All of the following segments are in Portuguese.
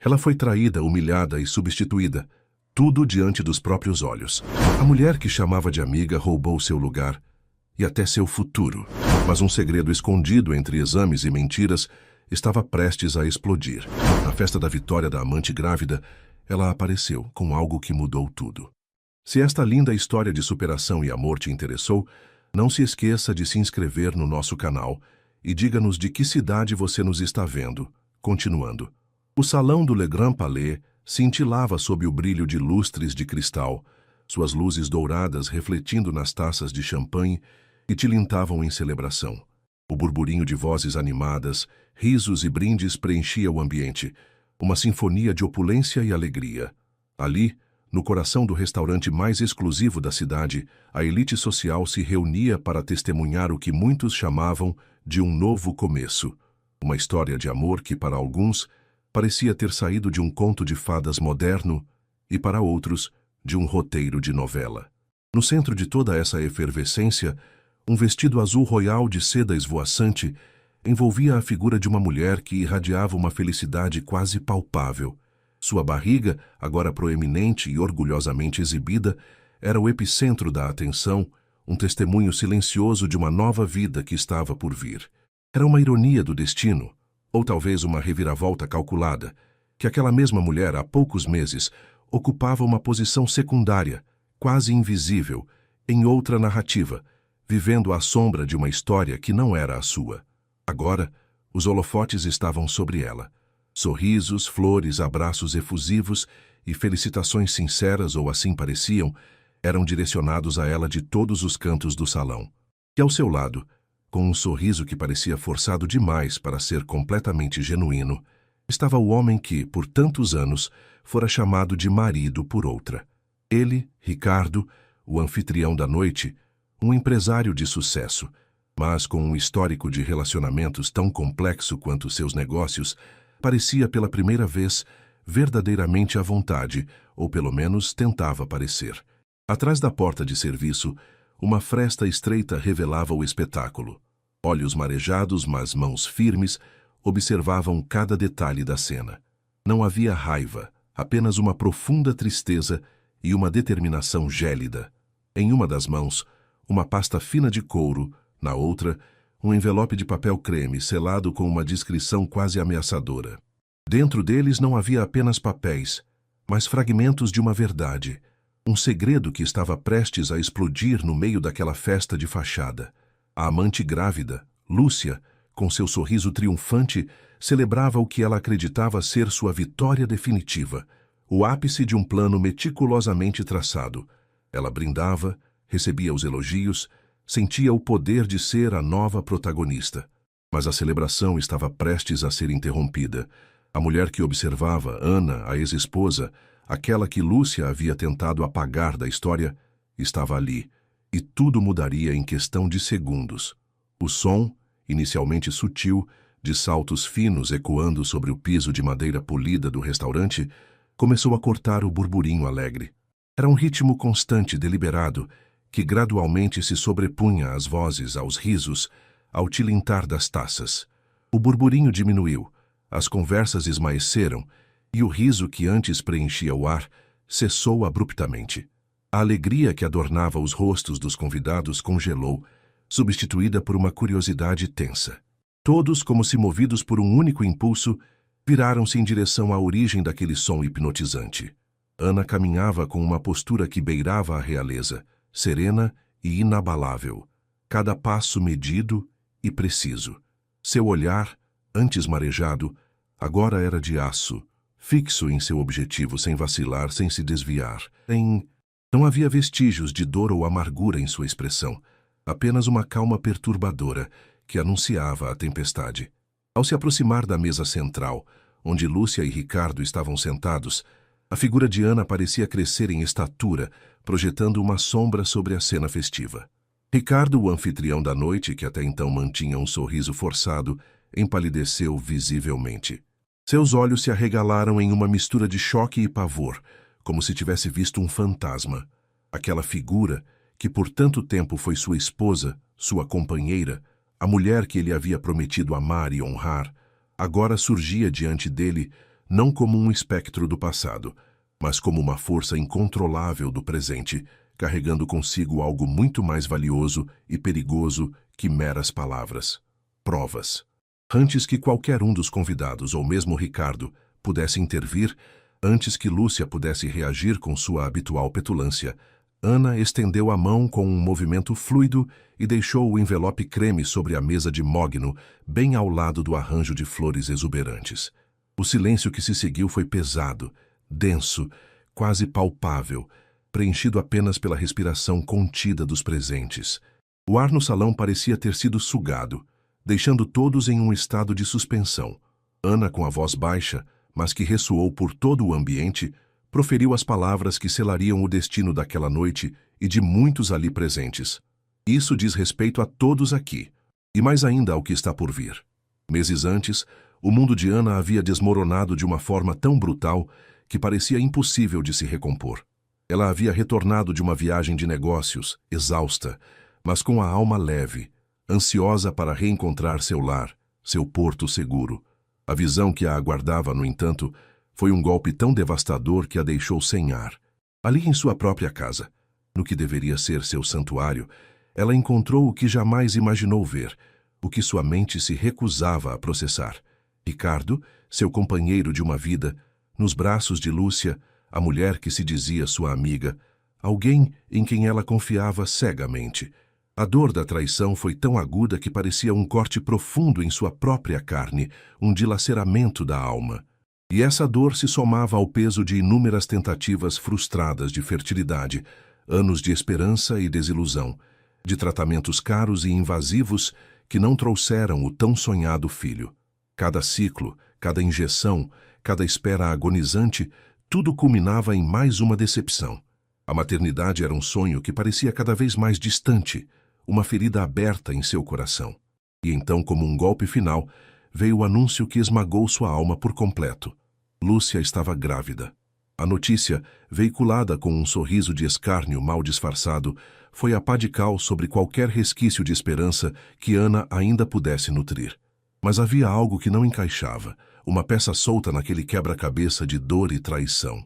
Ela foi traída, humilhada e substituída, tudo diante dos próprios olhos. A mulher que chamava de amiga roubou seu lugar e até seu futuro. Mas um segredo escondido entre exames e mentiras estava prestes a explodir. Na festa da vitória da amante grávida, ela apareceu com algo que mudou tudo. Se esta linda história de superação e amor te interessou, não se esqueça de se inscrever no nosso canal e diga-nos de que cidade você nos está vendo. Continuando. O salão do Le Grand Palais cintilava sob o brilho de lustres de cristal, suas luzes douradas refletindo nas taças de champanhe que tilintavam em celebração. O burburinho de vozes animadas, risos e brindes preenchia o ambiente, uma sinfonia de opulência e alegria. Ali, no coração do restaurante mais exclusivo da cidade, a elite social se reunia para testemunhar o que muitos chamavam de um novo começo. Uma história de amor que, para alguns, parecia ter saído de um conto de fadas moderno e, para outros, de um roteiro de novela. No centro de toda essa efervescência, um vestido azul royal de seda esvoaçante envolvia a figura de uma mulher que irradiava uma felicidade quase palpável. Sua barriga, agora proeminente e orgulhosamente exibida, era o epicentro da atenção, um testemunho silencioso de uma nova vida que estava por vir. Era uma ironia do destino, ou talvez uma reviravolta calculada, que aquela mesma mulher, há poucos meses, ocupava uma posição secundária, quase invisível, em outra narrativa, vivendo à sombra de uma história que não era a sua. Agora, os holofotes estavam sobre ela. Sorrisos, flores, abraços efusivos e felicitações sinceras, ou assim pareciam, eram direcionados a ela de todos os cantos do salão. E ao seu lado, com um sorriso que parecia forçado demais para ser completamente genuíno, estava o homem que, por tantos anos, fora chamado de marido por outra. Ele, Ricardo, o anfitrião da noite, um empresário de sucesso, mas com um histórico de relacionamentos tão complexo quanto seus negócios, parecia pela primeira vez verdadeiramente à vontade, ou pelo menos tentava parecer. Atrás da porta de serviço, uma fresta estreita revelava o espetáculo. Olhos marejados, mas mãos firmes, observavam cada detalhe da cena. Não havia raiva, apenas uma profunda tristeza e uma determinação gélida. Em uma das mãos, uma pasta fina de couro, na outra, um envelope de papel creme selado com uma descrição quase ameaçadora. Dentro deles não havia apenas papéis, mas fragmentos de uma verdade, um segredo que estava prestes a explodir no meio daquela festa de fachada. A amante grávida, Lúcia, com seu sorriso triunfante, celebrava o que ela acreditava ser sua vitória definitiva, o ápice de um plano meticulosamente traçado. Ela brindava, recebia os elogios, sentia o poder de ser a nova protagonista. Mas a celebração estava prestes a ser interrompida. A mulher que observava, Ana, a ex-esposa, aquela que Lúcia havia tentado apagar da história, estava ali, e tudo mudaria em questão de segundos. O som, inicialmente sutil, de saltos finos ecoando sobre o piso de madeira polida do restaurante, começou a cortar o burburinho alegre. Era um ritmo constante, deliberado, que gradualmente se sobrepunha às vozes, aos risos, ao tilintar das taças. O burburinho diminuiu, as conversas esmaeceram, e o riso que antes preenchia o ar cessou abruptamente. A alegria que adornava os rostos dos convidados congelou, substituída por uma curiosidade tensa. Todos, como se movidos por um único impulso, viraram-se em direção à origem daquele som hipnotizante. Ana caminhava com uma postura que beirava a realeza, serena e inabalável, cada passo medido e preciso. Seu olhar, antes marejado, agora era de aço, fixo em seu objetivo, sem vacilar, sem se desviar. Não havia vestígios de dor ou amargura em sua expressão, apenas uma calma perturbadora que anunciava a tempestade. Ao se aproximar da mesa central, onde Lúcia e Ricardo estavam sentados, a figura de Ana parecia crescer em estatura, projetando uma sombra sobre a cena festiva. Ricardo, o anfitrião da noite, que até então mantinha um sorriso forçado, empalideceu visivelmente. Seus olhos se arregalaram em uma mistura de choque e pavor, como se tivesse visto um fantasma. Aquela figura, que por tanto tempo foi sua esposa, sua companheira, a mulher que ele havia prometido amar e honrar, agora surgia diante dele não como um espectro do passado, mas como uma força incontrolável do presente, carregando consigo algo muito mais valioso e perigoso que meras palavras. Provas. Antes que qualquer um dos convidados, ou mesmo Ricardo, pudesse intervir, antes que Lúcia pudesse reagir com sua habitual petulância, Ana estendeu a mão com um movimento fluido e deixou o envelope creme sobre a mesa de mogno, bem ao lado do arranjo de flores exuberantes. O silêncio que se seguiu foi pesado, denso, quase palpável, preenchido apenas pela respiração contida dos presentes. O ar no salão parecia ter sido sugado, deixando todos em um estado de suspensão. Ana, com a voz baixa, mas que ressoou por todo o ambiente, proferiu as palavras que selariam o destino daquela noite e de muitos ali presentes. Isso diz respeito a todos aqui, e mais ainda ao que está por vir. Meses antes, o mundo de Ana havia desmoronado de uma forma tão brutal que parecia impossível de se recompor. Ela havia retornado de uma viagem de negócios, exausta, mas com a alma leve, ansiosa para reencontrar seu lar, seu porto seguro. A visão que a aguardava, no entanto, foi um golpe tão devastador que a deixou sem ar. Ali em sua própria casa, no que deveria ser seu santuário, ela encontrou o que jamais imaginou ver, o que sua mente se recusava a processar. Ricardo, seu companheiro de uma vida, nos braços de Lúcia, a mulher que se dizia sua amiga, alguém em quem ela confiava cegamente. A dor da traição foi tão aguda que parecia um corte profundo em sua própria carne, um dilaceramento da alma. E essa dor se somava ao peso de inúmeras tentativas frustradas de fertilidade, anos de esperança e desilusão, de tratamentos caros e invasivos que não trouxeram o tão sonhado filho. Cada ciclo, cada injeção, cada espera agonizante, tudo culminava em mais uma decepção. A maternidade era um sonho que parecia cada vez mais distante, uma ferida aberta em seu coração. E então, como um golpe final, veio o anúncio que esmagou sua alma por completo. Lúcia estava grávida. A notícia, veiculada com um sorriso de escárnio mal disfarçado, foi a pá de cal sobre qualquer resquício de esperança que Ana ainda pudesse nutrir. Mas havia algo que não encaixava, uma peça solta naquele quebra-cabeça de dor e traição.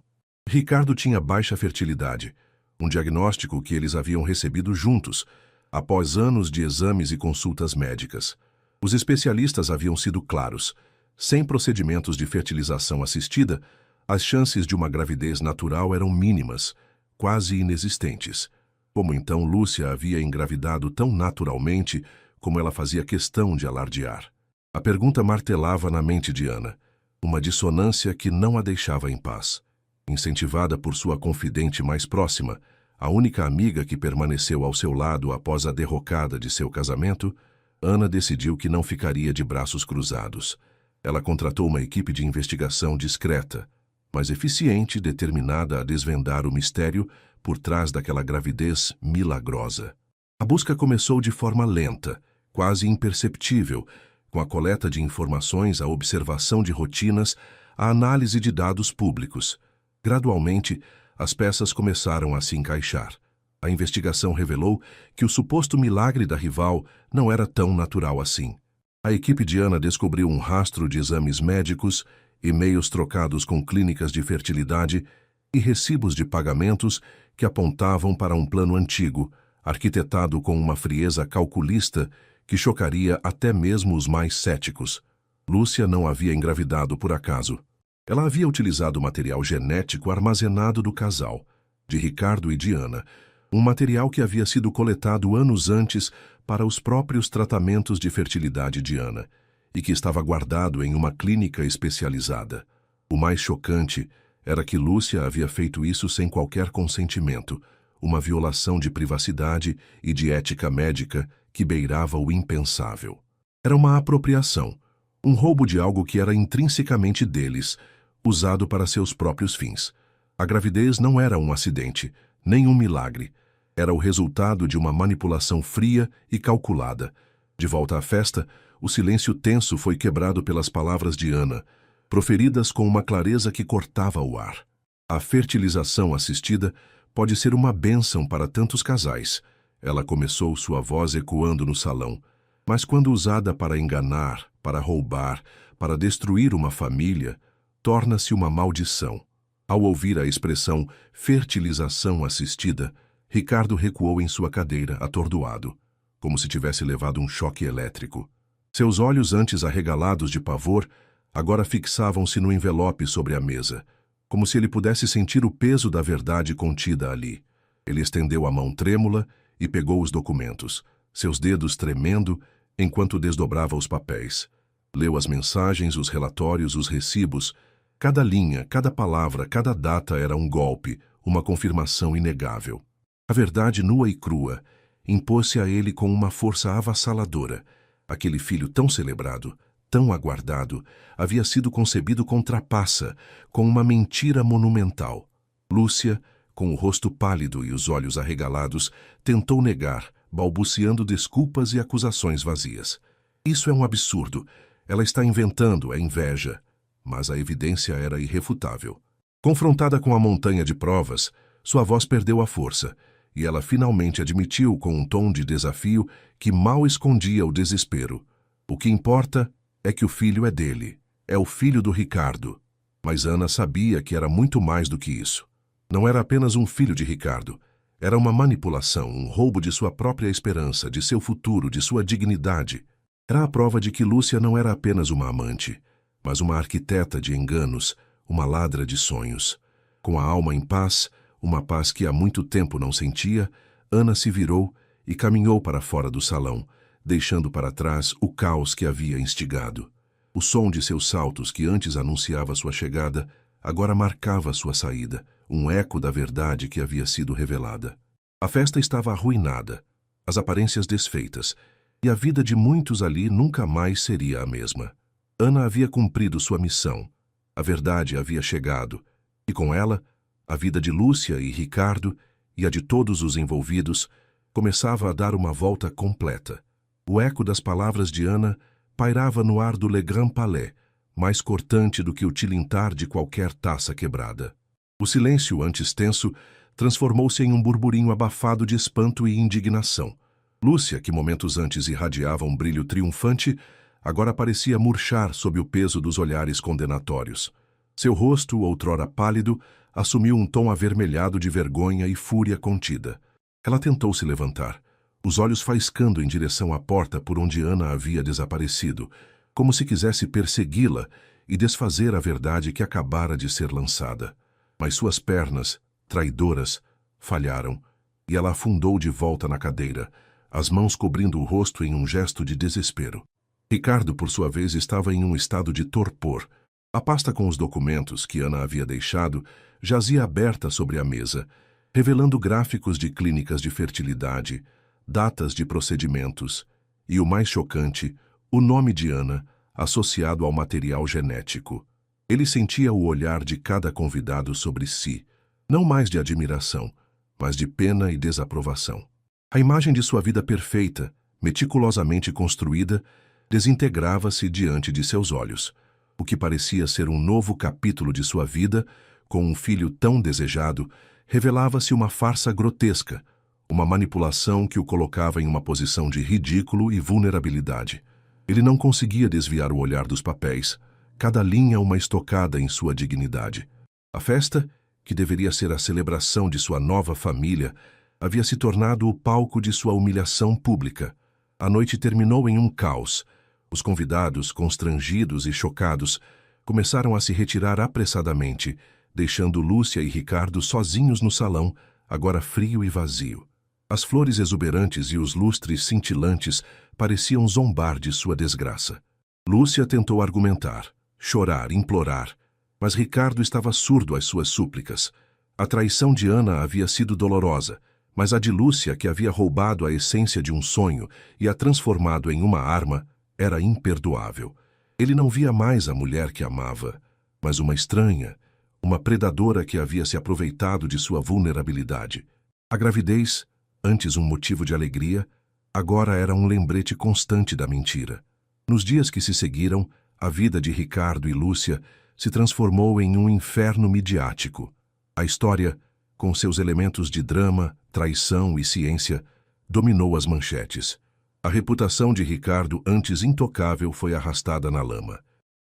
Ricardo tinha baixa fertilidade, um diagnóstico que eles haviam recebido juntos, após anos de exames e consultas médicas. Os especialistas haviam sido claros. Sem procedimentos de fertilização assistida, as chances de uma gravidez natural eram mínimas, quase inexistentes. Como então Lúcia havia engravidado tão naturalmente como ela fazia questão de alardear? A pergunta martelava na mente de Ana, uma dissonância que não a deixava em paz. Incentivada por sua confidente mais próxima, a única amiga que permaneceu ao seu lado após a derrocada de seu casamento, Ana decidiu que não ficaria de braços cruzados. Ela contratou uma equipe de investigação discreta, mas eficiente e determinada a desvendar o mistério por trás daquela gravidez milagrosa. A busca começou de forma lenta, quase imperceptível, com a coleta de informações, a observação de rotinas, a análise de dados públicos. Gradualmente, as peças começaram a se encaixar. A investigação revelou que o suposto milagre da rival não era tão natural assim. A equipe de Ana descobriu um rastro de exames médicos, e-mails trocados com clínicas de fertilidade e recibos de pagamentos que apontavam para um plano antigo, arquitetado com uma frieza calculista que chocaria até mesmo os mais céticos. Lúcia não havia engravidado por acaso. Ela havia utilizado o material genético armazenado do casal, de Ricardo e de Ana, um material que havia sido coletado anos antes para os próprios tratamentos de fertilidade de Ana, e que estava guardado em uma clínica especializada. O mais chocante era que Lúcia havia feito isso sem qualquer consentimento, uma violação de privacidade e de ética médica que beirava o impensável. Era uma apropriação, um roubo de algo que era intrinsecamente deles, usado para seus próprios fins. A gravidez não era um acidente, nem um milagre. Era o resultado de uma manipulação fria e calculada. De volta à festa, o silêncio tenso foi quebrado pelas palavras de Ana, proferidas com uma clareza que cortava o ar. A fertilização assistida pode ser uma bênção para tantos casais. Ela começou, sua voz ecoando no salão. Mas quando usada para enganar, para roubar, para destruir uma família, torna-se uma maldição. Ao ouvir a expressão fertilização assistida, Ricardo recuou em sua cadeira, atordoado, como se tivesse levado um choque elétrico. Seus olhos, antes arregalados de pavor, agora fixavam-se no envelope sobre a mesa, como se ele pudesse sentir o peso da verdade contida ali. Ele estendeu a mão trêmula e pegou os documentos, seus dedos tremendo enquanto desdobrava os papéis. Leu as mensagens, os relatórios, os recibos. Cada linha, cada palavra, cada data era um golpe, uma confirmação inegável. A verdade nua e crua impôs-se a ele com uma força avassaladora. Aquele filho tão celebrado, tão aguardado, havia sido concebido com trapaça, com uma mentira monumental. Lúcia, com o rosto pálido e os olhos arregalados, tentou negar, balbuciando desculpas e acusações vazias. Isso é um absurdo. Ela está inventando, é inveja. Mas a evidência era irrefutável. Confrontada com a montanha de provas, sua voz perdeu a força, e ela finalmente admitiu com um tom de desafio que mal escondia o desespero. O que importa é que o filho é dele. É o filho do Ricardo. Mas Ana sabia que era muito mais do que isso. Não era apenas um filho de Ricardo. Era uma manipulação, um roubo de sua própria esperança, de seu futuro, de sua dignidade. Era a prova de que Lúcia não era apenas uma amante, mas uma arquiteta de enganos, uma ladra de sonhos. Com a alma em paz, uma paz que há muito tempo não sentia, Ana se virou e caminhou para fora do salão, deixando para trás o caos que havia instigado. O som de seus saltos, que antes anunciava sua chegada, agora marcava sua saída, um eco da verdade que havia sido revelada. A festa estava arruinada, as aparências desfeitas, e a vida de muitos ali nunca mais seria a mesma. Ana havia cumprido sua missão, a verdade havia chegado, e com ela, a vida de Lúcia e Ricardo, e a de todos os envolvidos, começava a dar uma volta completa. O eco das palavras de Ana pairava no ar do Le Grand Palais, mais cortante do que o tilintar de qualquer taça quebrada. O silêncio, antes tenso, transformou-se em um burburinho abafado de espanto e indignação. Lúcia, que momentos antes irradiava um brilho triunfante, agora parecia murchar sob o peso dos olhares condenatórios. Seu rosto, outrora pálido, assumiu um tom avermelhado de vergonha e fúria contida. Ela tentou se levantar, os olhos faiscando em direção à porta por onde Ana havia desaparecido, como se quisesse persegui-la e desfazer a verdade que acabara de ser lançada. Mas suas pernas, traidoras, falharam, e ela afundou de volta na cadeira, as mãos cobrindo o rosto em um gesto de desespero. Ricardo, por sua vez, estava em um estado de torpor. A pasta com os documentos que Ana havia deixado jazia aberta sobre a mesa, revelando gráficos de clínicas de fertilidade, datas de procedimentos e, o mais chocante, o nome de Ana associado ao material genético. Ele sentia o olhar de cada convidado sobre si, não mais de admiração, mas de pena e desaprovação. A imagem de sua vida perfeita, meticulosamente construída, desintegrava-se diante de seus olhos. O que parecia ser um novo capítulo de sua vida, com um filho tão desejado, revelava-se uma farsa grotesca, uma manipulação que o colocava em uma posição de ridículo e vulnerabilidade. Ele não conseguia desviar o olhar dos papéis, cada linha uma estocada em sua dignidade. A festa, que deveria ser a celebração de sua nova família, havia se tornado o palco de sua humilhação pública. A noite terminou em um caos. Os convidados, constrangidos e chocados, começaram a se retirar apressadamente, deixando Lúcia e Ricardo sozinhos no salão, agora frio e vazio. As flores exuberantes e os lustres cintilantes pareciam zombar de sua desgraça. Lúcia tentou argumentar, chorar, implorar, mas Ricardo estava surdo às suas súplicas. A traição de Ana havia sido dolorosa, mas a de Lúcia, que havia roubado a essência de um sonho e a transformado em uma arma, era imperdoável. Ele não via mais a mulher que amava, mas uma estranha, uma predadora que havia se aproveitado de sua vulnerabilidade. A gravidez, antes um motivo de alegria, agora era um lembrete constante da mentira. Nos dias que se seguiram, a vida de Ricardo e Lúcia se transformou em um inferno midiático. A história, com seus elementos de drama, traição e ciência, dominou as manchetes. A reputação de Ricardo, antes intocável, foi arrastada na lama.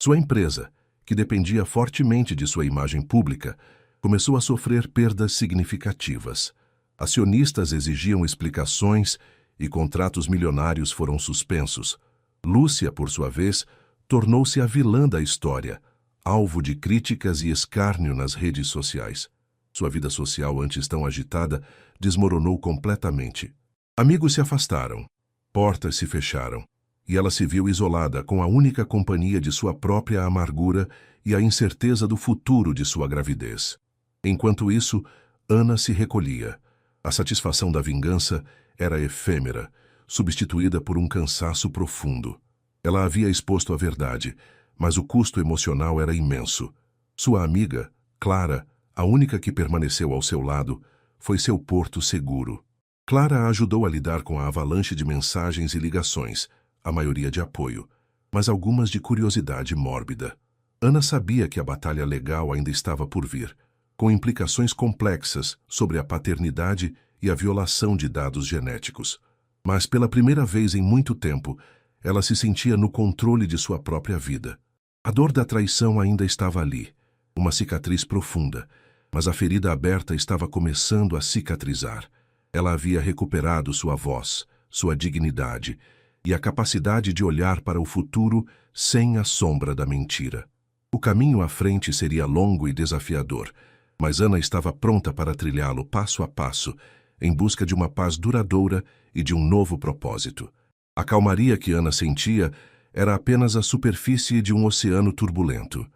Sua empresa, que dependia fortemente de sua imagem pública, começou a sofrer perdas significativas. Acionistas exigiam explicações e contratos milionários foram suspensos. Lúcia, por sua vez, tornou-se a vilã da história, alvo de críticas e escárnio nas redes sociais. Sua vida social, antes tão agitada, desmoronou completamente. Amigos se afastaram, portas se fecharam, e ela se viu isolada com a única companhia de sua própria amargura e a incerteza do futuro de sua gravidez. Enquanto isso, Ana se recolhia. A satisfação da vingança era efêmera, substituída por um cansaço profundo. Ela havia exposto a verdade, mas o custo emocional era imenso. Sua amiga, Clara, a única que permaneceu ao seu lado, foi seu porto seguro. Clara a ajudou a lidar com a avalanche de mensagens e ligações, a maioria de apoio, mas algumas de curiosidade mórbida. Ana sabia que a batalha legal ainda estava por vir, com implicações complexas sobre a paternidade e a violação de dados genéticos. Mas pela primeira vez em muito tempo, ela se sentia no controle de sua própria vida. A dor da traição ainda estava ali, uma cicatriz profunda, mas a ferida aberta estava começando a cicatrizar. Ela havia recuperado sua voz, sua dignidade e a capacidade de olhar para o futuro sem a sombra da mentira. O caminho à frente seria longo e desafiador, mas Ana estava pronta para trilhá-lo passo a passo, em busca de uma paz duradoura e de um novo propósito. A calmaria que Ana sentia era apenas a superfície de um oceano turbulento.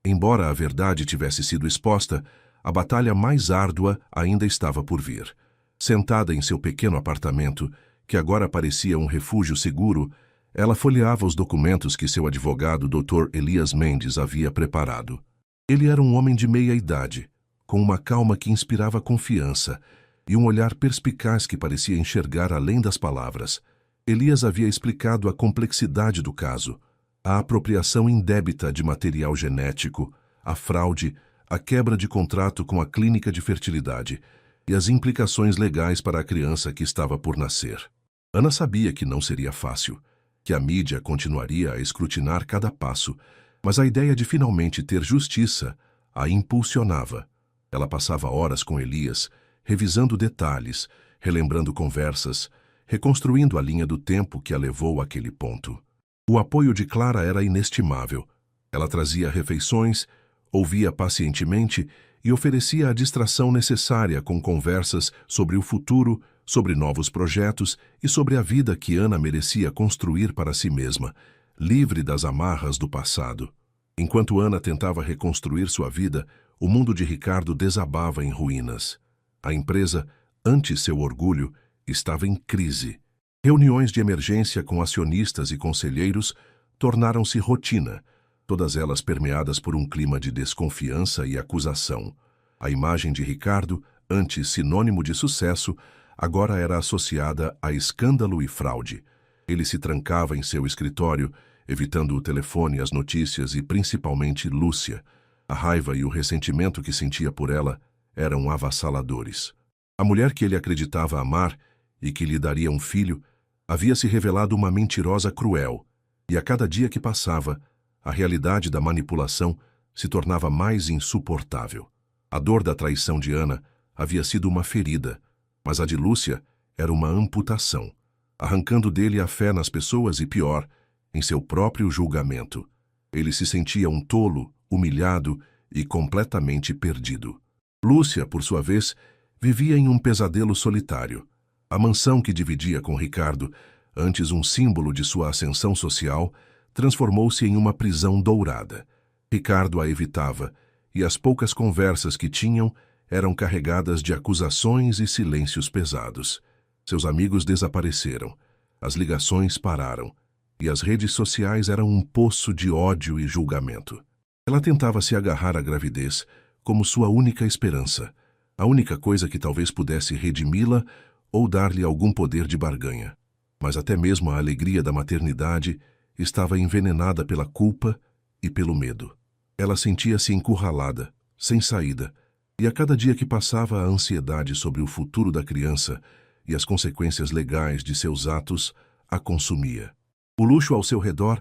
Embora a verdade tivesse sido exposta, a batalha mais árdua ainda estava por vir. Sentada em seu pequeno apartamento, que agora parecia um refúgio seguro, ela folheava os documentos que seu advogado, Dr. Elias Mendes, havia preparado. Ele era um homem de meia idade, com uma calma que inspirava confiança e um olhar perspicaz que parecia enxergar além das palavras. Elias havia explicado a complexidade do caso, a apropriação indébita de material genético, a fraude, a quebra de contrato com a clínica de fertilidade e as implicações legais para a criança que estava por nascer. Ana sabia que não seria fácil, que a mídia continuaria a escrutinar cada passo, mas a ideia de finalmente ter justiça a impulsionava. Ela passava horas com Elias, revisando detalhes, relembrando conversas, reconstruindo a linha do tempo que a levou àquele ponto. O apoio de Clara era inestimável. Ela trazia refeições, ouvia pacientemente e oferecia a distração necessária com conversas sobre o futuro, sobre novos projetos e sobre a vida que Ana merecia construir para si mesma, livre das amarras do passado. Enquanto Ana tentava reconstruir sua vida, o mundo de Ricardo desabava em ruínas. A empresa, ante seu orgulho, estava em crise. Reuniões de emergência com acionistas e conselheiros tornaram-se rotina, todas elas permeadas por um clima de desconfiança e acusação. A imagem de Ricardo, antes sinônimo de sucesso, agora era associada a escândalo e fraude. Ele se trancava em seu escritório, evitando o telefone, as notícias e principalmente Lúcia. A raiva e o ressentimento que sentia por ela eram avassaladores. A mulher que ele acreditava amar e que lhe daria um filho havia se revelado uma mentirosa cruel, e a cada dia que passava, a realidade da manipulação se tornava mais insuportável. A dor da traição de Ana havia sido uma ferida, mas a de Lúcia era uma amputação, arrancando dele a fé nas pessoas e, pior, em seu próprio julgamento. Ele se sentia um tolo, humilhado e completamente perdido. Lúcia, por sua vez, vivia em um pesadelo solitário. A mansão que dividia com Ricardo, antes um símbolo de sua ascensão social, transformou-se em uma prisão dourada. Ricardo a evitava, e as poucas conversas que tinham eram carregadas de acusações e silêncios pesados. Seus amigos desapareceram, as ligações pararam, e as redes sociais eram um poço de ódio e julgamento. Ela tentava se agarrar à gravidez como sua única esperança, a única coisa que talvez pudesse redimi-la ou dar-lhe algum poder de barganha. Mas até mesmo a alegria da maternidade estava envenenada pela culpa e pelo medo. Ela sentia-se encurralada, sem saída, e a cada dia que passava a ansiedade sobre o futuro da criança e as consequências legais de seus atos a consumia. O luxo ao seu redor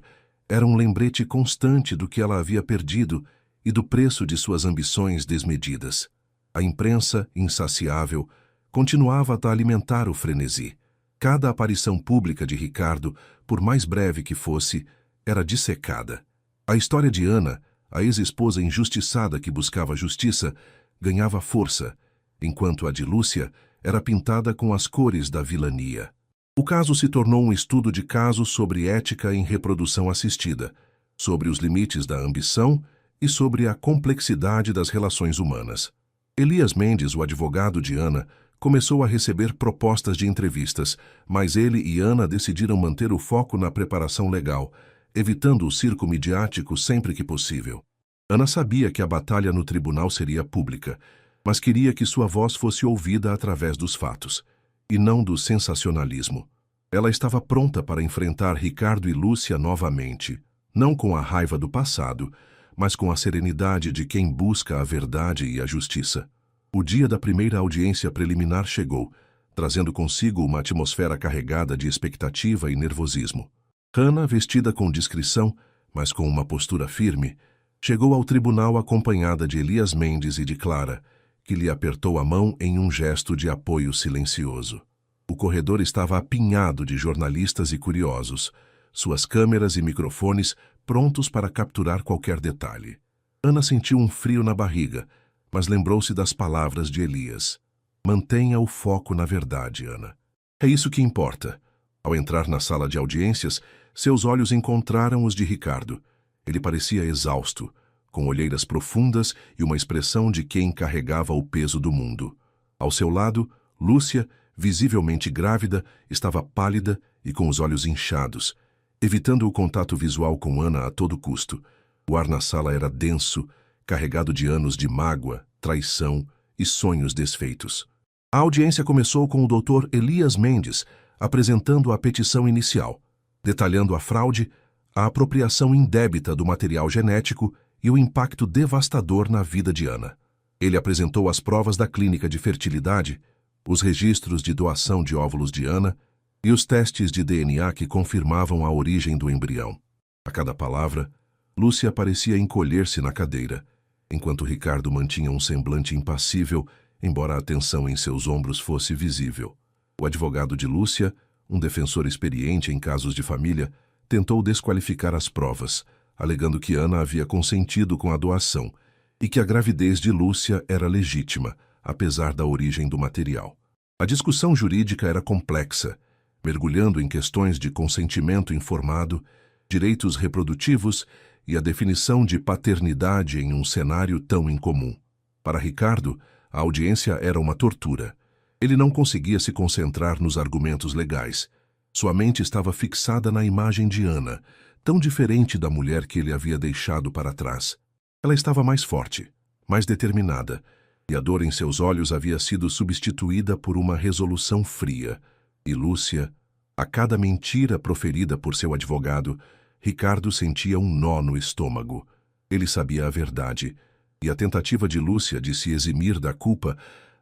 Era um lembrete constante do que ela havia perdido e do preço de suas ambições desmedidas. A imprensa, insaciável, continuava a alimentar o frenesi. Cada aparição pública de Ricardo, por mais breve que fosse, era dissecada. A história de Ana, a ex-esposa injustiçada que buscava justiça, ganhava força, enquanto a de Lúcia era pintada com as cores da vilania. O caso se tornou um estudo de caso sobre ética em reprodução assistida, sobre os limites da ambição e sobre a complexidade das relações humanas. Elias Mendes, o advogado de Ana, começou a receber propostas de entrevistas, mas ele e Ana decidiram manter o foco na preparação legal, evitando o circo midiático sempre que possível. Ana sabia que a batalha no tribunal seria pública, mas queria que sua voz fosse ouvida através dos fatos, e não do sensacionalismo. Ela estava pronta para enfrentar Ricardo e Lúcia novamente, não com a raiva do passado, mas com a serenidade de quem busca a verdade e a justiça. O dia da primeira audiência preliminar chegou, trazendo consigo uma atmosfera carregada de expectativa e nervosismo. Hannah, vestida com discrição, mas com uma postura firme, chegou ao tribunal acompanhada de Elias Mendes e de Clara, que lhe apertou a mão em um gesto de apoio silencioso. O corredor estava apinhado de jornalistas e curiosos, suas câmeras e microfones prontos para capturar qualquer detalhe. Ana sentiu um frio na barriga, mas lembrou-se das palavras de Elias. Mantenha o foco na verdade, Ana. É isso que importa. Ao entrar na sala de audiências, seus olhos encontraram os de Ricardo. Ele parecia exausto, com olheiras profundas e uma expressão de quem carregava o peso do mundo. Ao seu lado, Lúcia, visivelmente grávida, estava pálida e com os olhos inchados, evitando o contato visual com Ana a todo custo. O ar na sala era denso, carregado de anos de mágoa, traição e sonhos desfeitos. A audiência começou com o Dr. Elias Mendes apresentando a petição inicial, detalhando a fraude, a apropriação indébita do material genético e o impacto devastador na vida de Ana. Ele apresentou as provas da clínica de fertilidade, os registros de doação de óvulos de Ana e os testes de DNA que confirmavam a origem do embrião. A cada palavra, Lúcia parecia encolher-se na cadeira, enquanto Ricardo mantinha um semblante impassível, embora a tensão em seus ombros fosse visível. O advogado de Lúcia, um defensor experiente em casos de família, tentou desqualificar as provas, alegando que Ana havia consentido com a doação e que a gravidez de Lúcia era legítima, apesar da origem do material. A discussão jurídica era complexa, mergulhando em questões de consentimento informado, direitos reprodutivos e a definição de paternidade em um cenário tão incomum. Para Ricardo, a audiência era uma tortura. Ele não conseguia se concentrar nos argumentos legais. Sua mente estava fixada na imagem de Ana, tão diferente da mulher que ele havia deixado para trás. Ela estava mais forte, mais determinada, e a dor em seus olhos havia sido substituída por uma resolução fria. E Lúcia, a cada mentira proferida por seu advogado, Ricardo sentia um nó no estômago. Ele sabia a verdade, e a tentativa de Lúcia de se eximir da culpa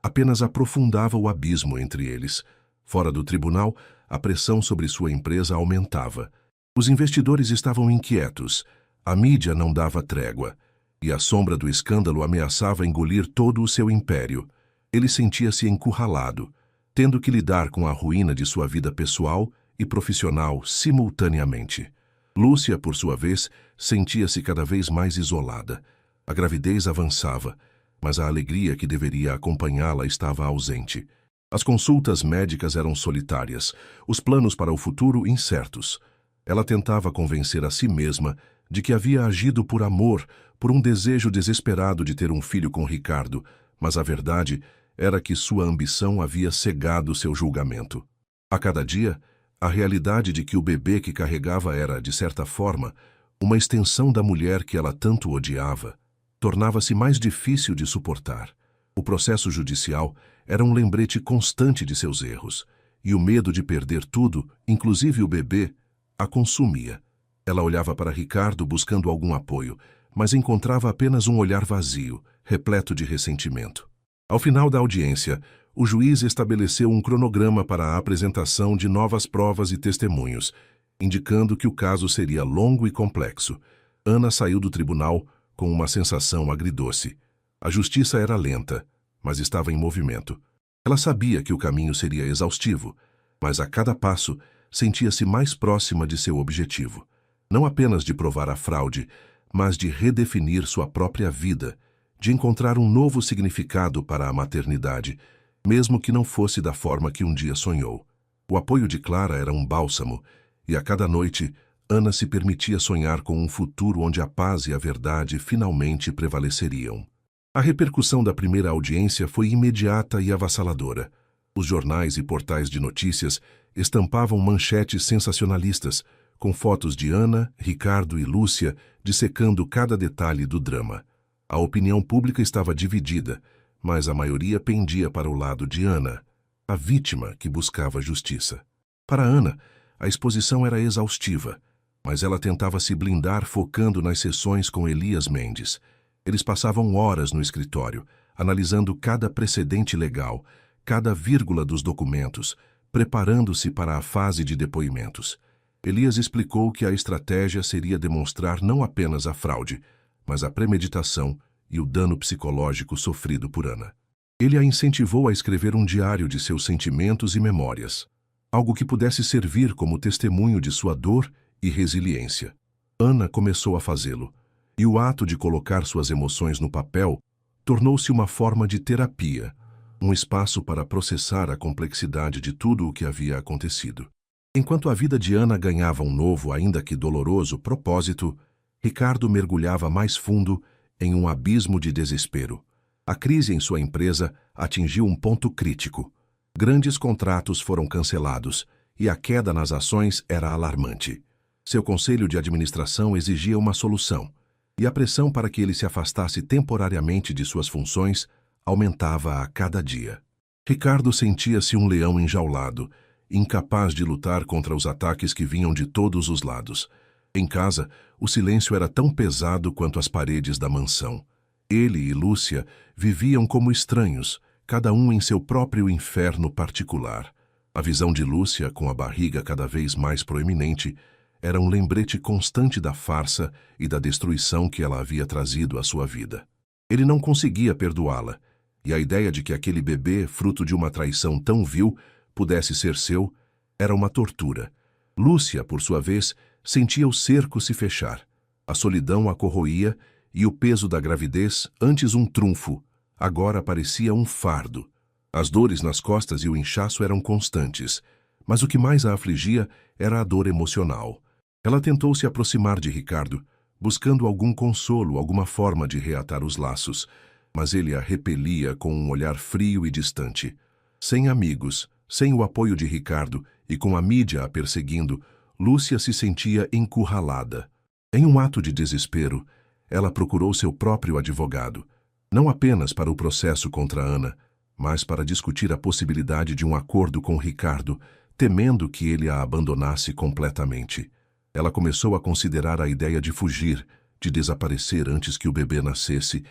apenas aprofundava o abismo entre eles. Fora do tribunal, a pressão sobre sua empresa aumentava. Os investidores estavam inquietos, a mídia não dava trégua, e a sombra do escândalo ameaçava engolir todo o seu império. Ele sentia-se encurralado, tendo que lidar com a ruína de sua vida pessoal e profissional simultaneamente. Lúcia, por sua vez, sentia-se cada vez mais isolada. A gravidez avançava, mas a alegria que deveria acompanhá-la estava ausente. As consultas médicas eram solitárias, os planos para o futuro incertos. Ela tentava convencer a si mesma de que havia agido por amor, por um desejo desesperado de ter um filho com Ricardo, mas a verdade era que sua ambição havia cegado seu julgamento. A cada dia, a realidade de que o bebê que carregava era, de certa forma, uma extensão da mulher que ela tanto odiava, tornava-se mais difícil de suportar. O processo judicial era um lembrete constante de seus erros, e o medo de perder tudo, inclusive o bebê, a consumia. Ela olhava para Ricardo buscando algum apoio, mas encontrava apenas um olhar vazio, repleto de ressentimento. Ao final da audiência, o juiz estabeleceu um cronograma para a apresentação de novas provas e testemunhos, indicando que o caso seria longo e complexo. Ana saiu do tribunal com uma sensação agridoce. A justiça era lenta, mas estava em movimento. Ela sabia que o caminho seria exaustivo, mas a cada passo sentia-se mais próxima de seu objetivo. Não apenas de provar a fraude, mas de redefinir sua própria vida, de encontrar um novo significado para a maternidade, mesmo que não fosse da forma que um dia sonhou. O apoio de Clara era um bálsamo, e a cada noite, Ana se permitia sonhar com um futuro onde a paz e a verdade finalmente prevaleceriam. A repercussão da primeira audiência foi imediata e avassaladora. Os jornais e portais de notícias estampavam manchetes sensacionalistas, com fotos de Ana, Ricardo e Lúcia dissecando cada detalhe do drama. A opinião pública estava dividida, mas a maioria pendia para o lado de Ana, a vítima que buscava justiça. Para Ana, a exposição era exaustiva, mas ela tentava se blindar focando nas sessões com Elias Mendes. Eles passavam horas no escritório, analisando cada precedente legal, cada vírgula dos documentos, preparando-se para a fase de depoimentos. Elias explicou que a estratégia seria demonstrar não apenas a fraude, mas a premeditação e o dano psicológico sofrido por Ana. Ele a incentivou a escrever um diário de seus sentimentos e memórias, algo que pudesse servir como testemunho de sua dor e resiliência. Ana começou a fazê-lo, e o ato de colocar suas emoções no papel tornou-se uma forma de terapia, um espaço para processar a complexidade de tudo o que havia acontecido. Enquanto a vida de Ana ganhava um novo, ainda que doloroso, propósito, Ricardo mergulhava mais fundo em um abismo de desespero. A crise em sua empresa atingiu um ponto crítico. Grandes contratos foram cancelados e a queda nas ações era alarmante. Seu conselho de administração exigia uma solução, e a pressão para que ele se afastasse temporariamente de suas funções aumentava a cada dia. Ricardo sentia-se um leão enjaulado, incapaz de lutar contra os ataques que vinham de todos os lados. Em casa, o silêncio era tão pesado quanto as paredes da mansão. Ele e Lúcia viviam como estranhos, cada um em seu próprio inferno particular. A visão de Lúcia, com a barriga cada vez mais proeminente, era um lembrete constante da farsa e da destruição que ela havia trazido à sua vida. Ele não conseguia perdoá-la, e a ideia de que aquele bebê, fruto de uma traição tão vil, pudesse ser seu, era uma tortura. Lúcia, por sua vez, sentia o cerco se fechar. A solidão a corroía e o peso da gravidez, antes um trunfo, agora parecia um fardo. As dores nas costas e o inchaço eram constantes, mas o que mais a afligia era a dor emocional. Ela tentou se aproximar de Ricardo, buscando algum consolo, alguma forma de reatar os laços, mas ele a repelia com um olhar frio e distante. Sem amigos, sem o apoio de Ricardo e com a mídia a perseguindo, Lúcia se sentia encurralada. Em um ato de desespero, ela procurou seu próprio advogado, não apenas para o processo contra Ana, mas para discutir a possibilidade de um acordo com Ricardo, temendo que ele a abandonasse completamente. Ela começou a considerar a ideia de fugir, de desaparecer antes que o bebê nascesse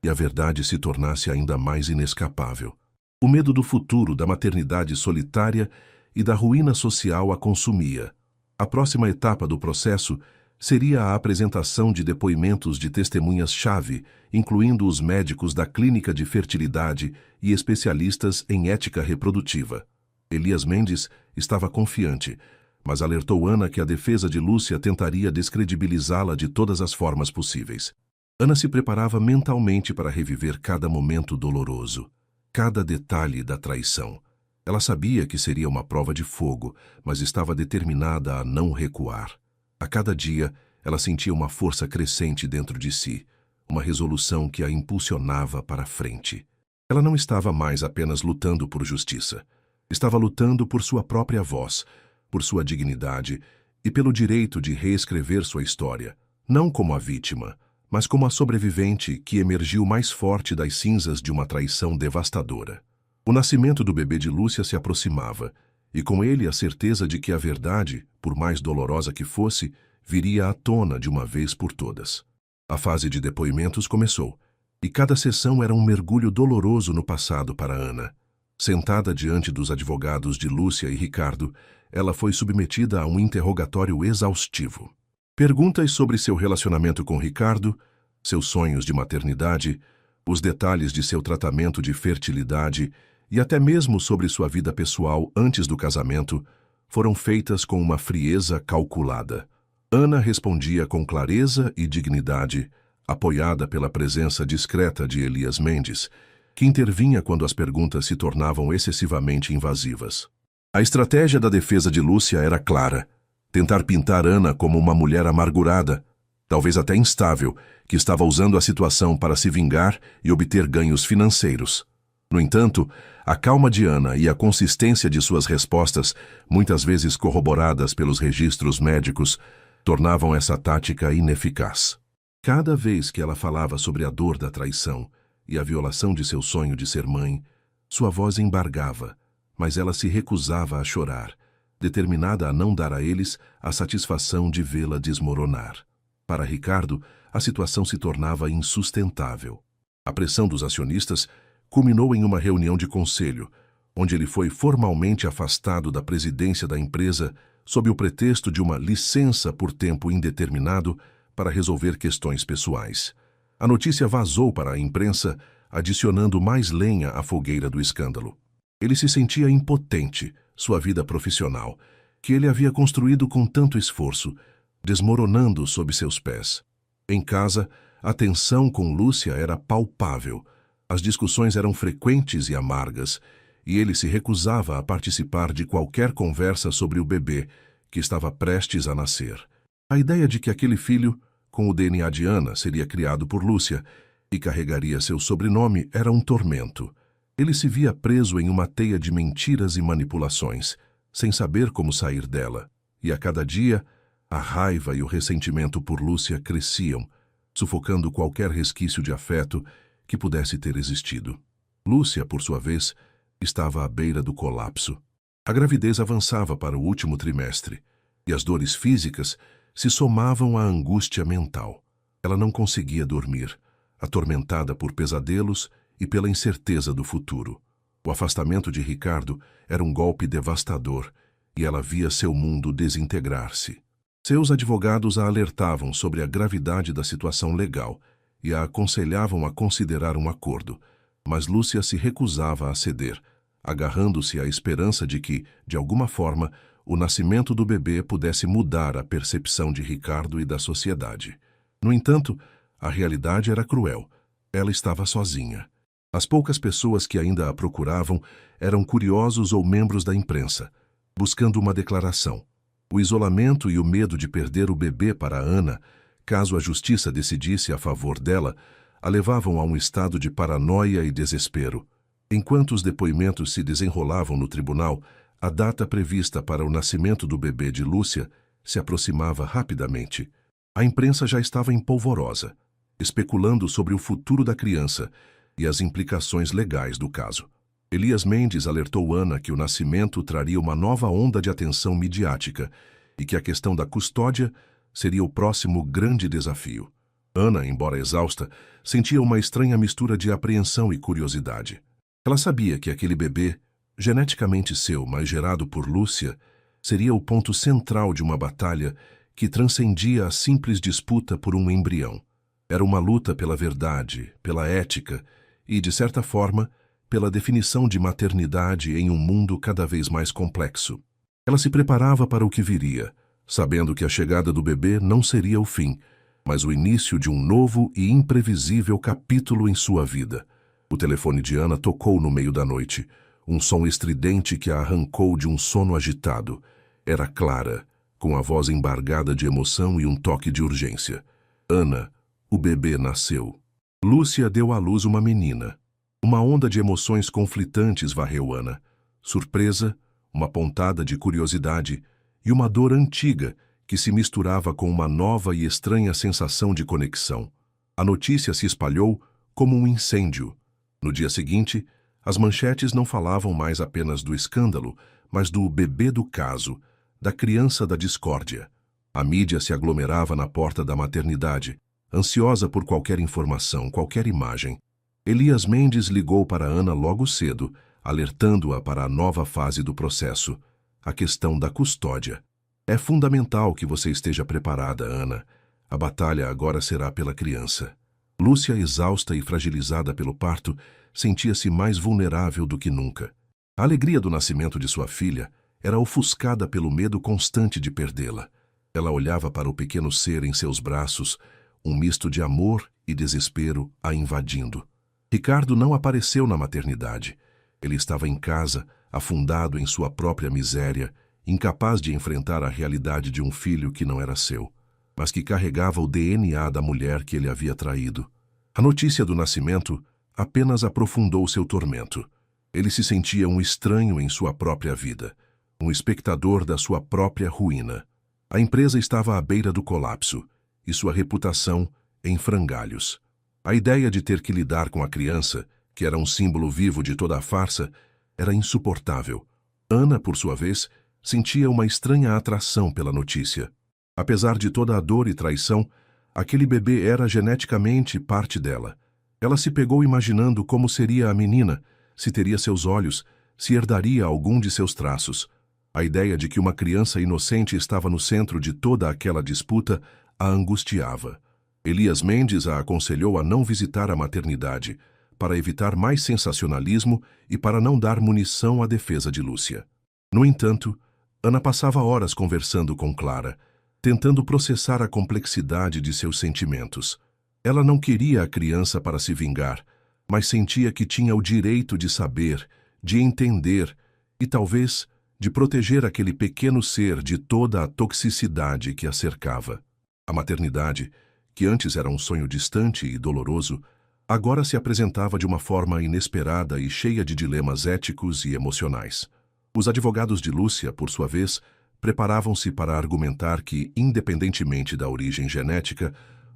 e a verdade se tornasse ainda mais inescapável. O medo do futuro, da maternidade solitária e da ruína social a consumia. A próxima etapa do processo seria a apresentação de depoimentos de testemunhas-chave, incluindo os médicos da clínica de fertilidade e especialistas em ética reprodutiva. Elias Mendes estava confiante, mas alertou Ana que a defesa de Lúcia tentaria descredibilizá-la de todas as formas possíveis. Ana se preparava mentalmente para reviver cada momento doloroso, cada detalhe da traição. Ela sabia que seria uma prova de fogo, mas estava determinada a não recuar. A cada dia, ela sentia uma força crescente dentro de si, uma resolução que a impulsionava para a frente. Ela não estava mais apenas lutando por justiça. Estava lutando por sua própria voz, por sua dignidade e pelo direito de reescrever sua história, não como a vítima, mas como a sobrevivente que emergiu mais forte das cinzas de uma traição devastadora. O nascimento do bebê de Lúcia se aproximava, e com ele a certeza de que a verdade, por mais dolorosa que fosse, viria à tona de uma vez por todas. A fase de depoimentos começou, e cada sessão era um mergulho doloroso no passado para Ana. Sentada diante dos advogados de Lúcia e Ricardo, ela foi submetida a um interrogatório exaustivo. Perguntas sobre seu relacionamento com Ricardo, seus sonhos de maternidade, os detalhes de seu tratamento de fertilidade e até mesmo sobre sua vida pessoal antes do casamento foram feitas com uma frieza calculada. Ana respondia com clareza e dignidade, apoiada pela presença discreta de Elias Mendes, que intervinha quando as perguntas se tornavam excessivamente invasivas. A estratégia da defesa de Lúcia era clara: tentar pintar Ana como uma mulher amargurada, talvez até instável, que estava usando a situação para se vingar e obter ganhos financeiros. No entanto, a calma de Ana e a consistência de suas respostas, muitas vezes corroboradas pelos registros médicos, tornavam essa tática ineficaz. Cada vez que ela falava sobre a dor da traição e a violação de seu sonho de ser mãe, sua voz embargava, mas ela se recusava a chorar, determinada a não dar a eles a satisfação de vê-la desmoronar. Para Ricardo, a situação se tornava insustentável. A pressão dos acionistas culminou em uma reunião de conselho, onde ele foi formalmente afastado da presidência da empresa sob o pretexto de uma licença por tempo indeterminado para resolver questões pessoais. A notícia vazou para a imprensa, adicionando mais lenha à fogueira do escândalo. Ele se sentia impotente, sua vida profissional, que ele havia construído com tanto esforço, desmoronando sob seus pés. Em casa, a tensão com Lúcia era palpável. As discussões eram frequentes e amargas, e ele se recusava a participar de qualquer conversa sobre o bebê, que estava prestes a nascer. A ideia de que aquele filho, com o DNA de Ana, seria criado por Lúcia e carregaria seu sobrenome era um tormento. Ele se via preso em uma teia de mentiras e manipulações, sem saber como sair dela, e a cada dia, a raiva e o ressentimento por Lúcia cresciam, sufocando qualquer resquício de afeto que pudesse ter existido. Lúcia, por sua vez, estava à beira do colapso. A gravidez avançava para o último trimestre, e as dores físicas se somavam à angústia mental. Ela não conseguia dormir, atormentada por pesadelos e pela incerteza do futuro. O afastamento de Ricardo era um golpe devastador, e ela via seu mundo desintegrar-se. Seus advogados a alertavam sobre a gravidade da situação legal e a aconselhavam a considerar um acordo, mas Lúcia se recusava a ceder, agarrando-se à esperança de que, de alguma forma, o nascimento do bebê pudesse mudar a percepção de Ricardo e da sociedade. No entanto, a realidade era cruel. Ela estava sozinha. As poucas pessoas que ainda a procuravam eram curiosos ou membros da imprensa, buscando uma declaração. O isolamento e o medo de perder o bebê para Ana, caso a justiça decidisse a favor dela, a levavam a um estado de paranoia e desespero. Enquanto os depoimentos se desenrolavam no tribunal, a data prevista para o nascimento do bebê de Lúcia se aproximava rapidamente. A imprensa já estava em polvorosa, especulando sobre o futuro da criança e as implicações legais do caso. Elias Mendes alertou Ana que o nascimento traria uma nova onda de atenção midiática e que a questão da custódia seria o próximo grande desafio. Ana, embora exausta, sentia uma estranha mistura de apreensão e curiosidade. Ela sabia que aquele bebê, geneticamente seu, mas gerado por Lúcia, seria o ponto central de uma batalha que transcendia a simples disputa por um embrião. Era uma luta pela verdade, pela ética e, de certa forma, pela definição de maternidade em um mundo cada vez mais complexo. Ela se preparava para o que viria, sabendo que a chegada do bebê não seria o fim, mas o início de um novo e imprevisível capítulo em sua vida. O telefone de Ana tocou no meio da noite, um som estridente que a arrancou de um sono agitado. Era Clara, com a voz embargada de emoção e um toque de urgência. Ana, o bebê nasceu. Lúcia deu à luz uma menina. Uma onda de emoções conflitantes varreu Ana. Surpresa, uma pontada de curiosidade e uma dor antiga que se misturava com uma nova e estranha sensação de conexão. A notícia se espalhou como um incêndio. No dia seguinte, as manchetes não falavam mais apenas do escândalo, mas do bebê do caso, da criança da discórdia. A mídia se aglomerava na porta da maternidade, ansiosa por qualquer informação, qualquer imagem. Elias Mendes ligou para Ana logo cedo, alertando-a para a nova fase do processo. a questão da custódia. É fundamental que você esteja preparada, Ana. A batalha agora será pela criança. Lúcia, exausta e fragilizada pelo parto, sentia-se mais vulnerável do que nunca. A alegria do nascimento de sua filha era ofuscada pelo medo constante de perdê-la. Ela olhava para o pequeno ser em seus braços, um misto de amor e desespero a invadindo. Ricardo não apareceu na maternidade. Ele estava em casa, afundado em sua própria miséria, incapaz de enfrentar a realidade de um filho que não era seu, mas que carregava o DNA da mulher que ele havia traído. A notícia do nascimento apenas aprofundou seu tormento. Ele se sentia um estranho em sua própria vida, um espectador da sua própria ruína. A empresa estava à beira do colapso e sua reputação em frangalhos. A ideia de ter que lidar com a criança, que era um símbolo vivo de toda a farsa, era insuportável. Ana, por sua vez, sentia uma estranha atração pela notícia. Apesar de toda a dor e traição, aquele bebê era geneticamente parte dela. Ela se pegou imaginando como seria a menina, se teria seus olhos, se herdaria algum de seus traços. A ideia de que uma criança inocente estava no centro de toda aquela disputa a angustiava. Elias Mendes a aconselhou a não visitar a maternidade, para evitar mais sensacionalismo e para não dar munição à defesa de Lúcia. No entanto, Ana passava horas conversando com Clara, tentando processar a complexidade de seus sentimentos. Ela não queria a criança para se vingar, mas sentia que tinha o direito de saber, de entender e, talvez, de proteger aquele pequeno ser de toda a toxicidade que a cercava. A maternidade, que antes era um sonho distante e doloroso, agora se apresentava de uma forma inesperada e cheia de dilemas éticos e emocionais. Os advogados de Lúcia, por sua vez, preparavam-se para argumentar que, independentemente da origem genética,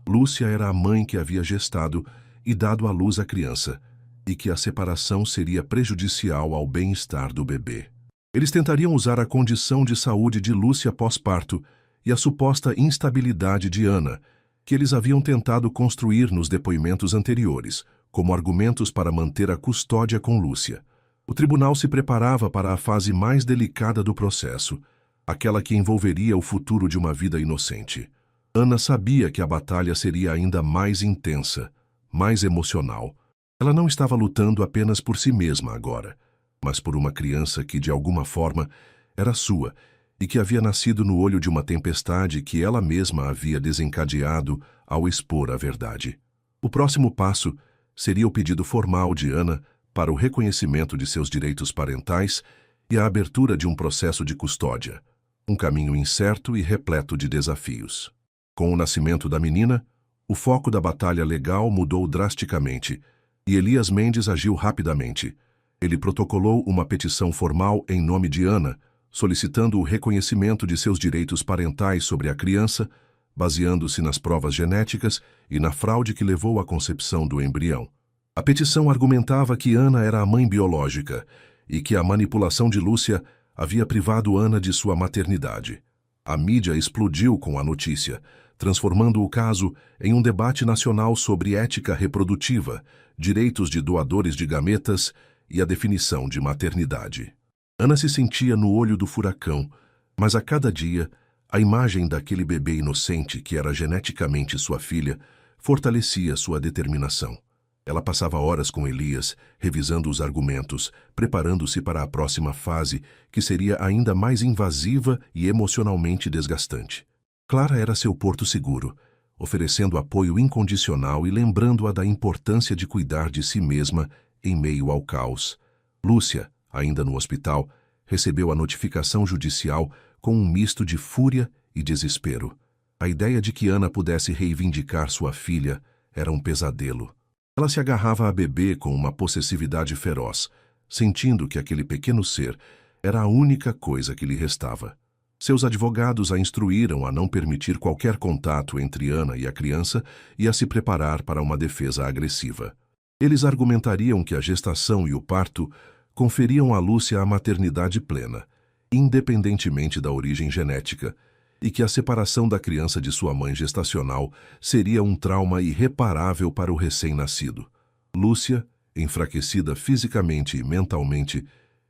Lúcia era a mãe que havia gestado e dado à luz a criança, e que a separação seria prejudicial ao bem-estar do bebê. Eles tentariam usar a condição de saúde de Lúcia pós-parto e a suposta instabilidade de Ana, que eles haviam tentado construir nos depoimentos anteriores, como argumentos para manter a custódia com Lúcia. O tribunal se preparava para a fase mais delicada do processo, aquela que envolveria o futuro de uma vida inocente. Ana sabia que a batalha seria ainda mais intensa, mais emocional. Ela não estava lutando apenas por si mesma agora, mas por uma criança que, de alguma forma, era sua e que havia nascido no olho de uma tempestade que ela mesma havia desencadeado ao expor a verdade. O próximo passo seria o pedido formal de Ana para o reconhecimento de seus direitos parentais e a abertura de um processo de custódia, um caminho incerto e repleto de desafios. Com o nascimento da menina, o foco da batalha legal mudou drasticamente e Elias Mendes agiu rapidamente. Ele protocolou uma petição formal em nome de Ana, solicitando o reconhecimento de seus direitos parentais sobre a criança, baseando-se nas provas genéticas e na fraude que levou à concepção do embrião. A petição argumentava que Ana era a mãe biológica e que a manipulação de Lúcia havia privado Ana de sua maternidade. A mídia explodiu com a notícia, transformando o caso em um debate nacional sobre ética reprodutiva, direitos de doadores de gametas e a definição de maternidade. Ana se sentia no olho do furacão, mas a cada dia, a imagem daquele bebê inocente que era geneticamente sua filha fortalecia sua determinação. Ela passava horas com Elias, revisando os argumentos, preparando-se para a próxima fase, que seria ainda mais invasiva e emocionalmente desgastante. Clara era seu porto seguro, oferecendo apoio incondicional e lembrando-a da importância de cuidar de si mesma em meio ao caos. Lúcia, ainda no hospital, recebeu a notificação judicial com um misto de fúria e desespero. A ideia de que Ana pudesse reivindicar sua filha era um pesadelo. Ela se agarrava a bebê com uma possessividade feroz, sentindo que aquele pequeno ser era a única coisa que lhe restava. Seus advogados a instruíram a não permitir qualquer contato entre Ana e a criança e a se preparar para uma defesa agressiva. Eles argumentariam que a gestação e o parto conferiam a Lúcia a maternidade plena, independentemente da origem genética, e que a separação da criança de sua mãe gestacional seria um trauma irreparável para o recém-nascido. Lúcia, enfraquecida fisicamente e mentalmente,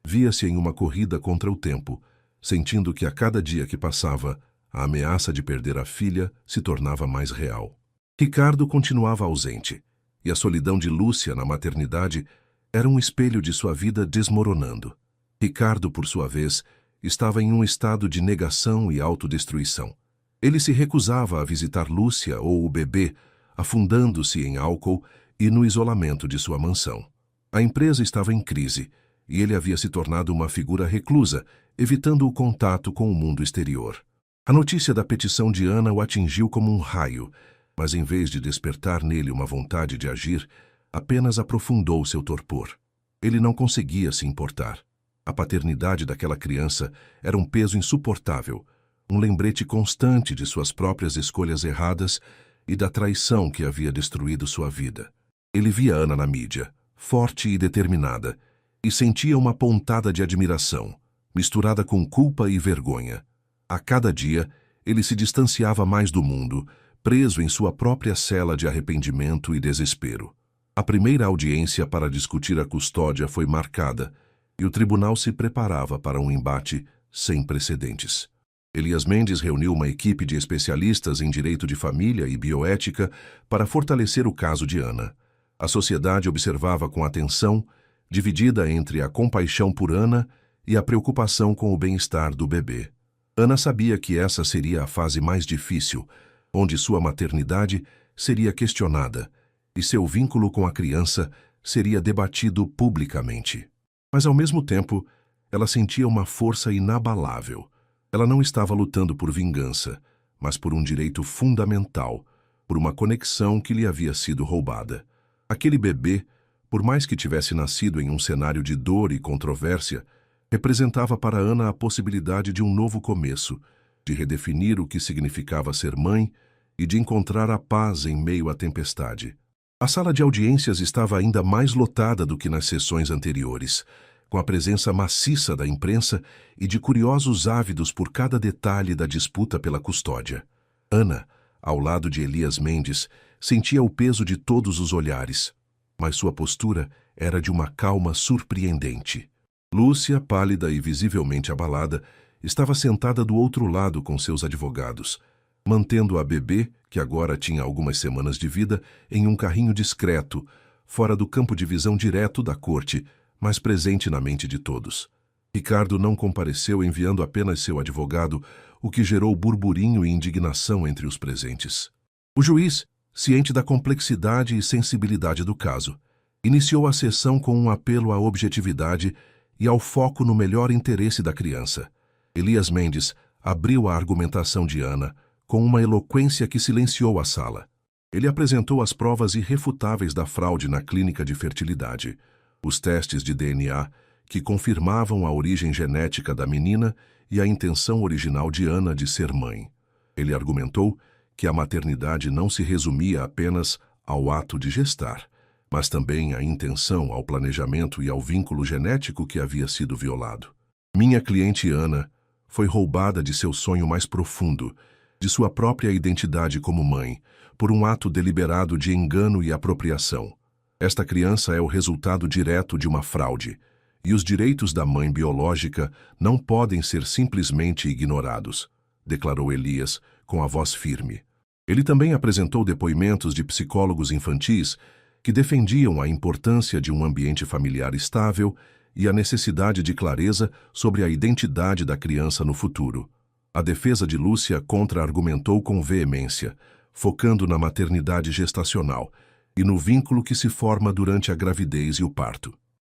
via-se em uma corrida contra o tempo, sentindo que a cada dia que passava, a ameaça de perder a filha se tornava mais real. Ricardo continuava ausente, e a solidão de Lúcia na maternidade era um espelho de sua vida desmoronando. Ricardo, por sua vez, estava em um estado de negação e autodestruição. Ele se recusava a visitar Lúcia ou o bebê, afundando-se em álcool e no isolamento de sua mansão. A empresa estava em crise, e ele havia se tornado uma figura reclusa, evitando o contato com o mundo exterior. A notícia da petição de Ana o atingiu como um raio, mas em vez de despertar nele uma vontade de agir, apenas aprofundou seu torpor. Ele não conseguia se importar. A paternidade daquela criança era um peso insuportável, um lembrete constante de suas próprias escolhas erradas e da traição que havia destruído sua vida. Ele via Ana na mídia, forte e determinada, e sentia uma pontada de admiração, misturada com culpa e vergonha. A cada dia, ele se distanciava mais do mundo, preso em sua própria cela de arrependimento e desespero. A primeira audiência para discutir a custódia foi marcada, e o tribunal se preparava para um embate sem precedentes. Elias Mendes reuniu uma equipe de especialistas em direito de família e bioética para fortalecer o caso de Ana. A sociedade observava com atenção, dividida entre a compaixão por Ana e a preocupação com o bem-estar do bebê. Ana sabia que essa seria a fase mais difícil, onde sua maternidade seria questionada e seu vínculo com a criança seria debatido publicamente. Mas, ao mesmo tempo, ela sentia uma força inabalável. Ela não estava lutando por vingança, mas por um direito fundamental, por uma conexão que lhe havia sido roubada. Aquele bebê, por mais que tivesse nascido em um cenário de dor e controvérsia, representava para Ana a possibilidade de um novo começo, de redefinir o que significava ser mãe e de encontrar a paz em meio à tempestade. A sala de audiências estava ainda mais lotada do que nas sessões anteriores, com a presença maciça da imprensa e de curiosos ávidos por cada detalhe da disputa pela custódia. Ana, ao lado de Elias Mendes, sentia o peso de todos os olhares, mas sua postura era de uma calma surpreendente. Lúcia, pálida e visivelmente abalada, estava sentada do outro lado com seus advogados, mantendo a bebê, que agora tinha algumas semanas de vida, em um carrinho discreto, fora do campo de visão direto da corte, mas presente na mente de todos. Ricardo não compareceu, enviando apenas seu advogado, o que gerou burburinho e indignação entre os presentes. O juiz, ciente da complexidade e sensibilidade do caso, iniciou a sessão com um apelo à objetividade e ao foco no melhor interesse da criança. Elias Mendes abriu a argumentação de Ana com uma eloquência que silenciou a sala. Ele apresentou as provas irrefutáveis da fraude na clínica de fertilidade, os testes de DNA que confirmavam a origem genética da menina e a intenção original de Ana de ser mãe. Ele argumentou que a maternidade não se resumia apenas ao ato de gestar, mas também à intenção, ao planejamento e ao vínculo genético que havia sido violado. Minha cliente Ana foi roubada de seu sonho mais profundo, de sua própria identidade como mãe, por um ato deliberado de engano e apropriação. Esta criança é o resultado direto de uma fraude, e os direitos da mãe biológica não podem ser simplesmente ignorados, declarou Elias com a voz firme. Ele também apresentou depoimentos de psicólogos infantis que defendiam a importância de um ambiente familiar estável e a necessidade de clareza sobre a identidade da criança no futuro. A defesa de Lúcia contra-argumentou com veemência, focando na maternidade gestacional e no vínculo que se forma durante a gravidez e o parto.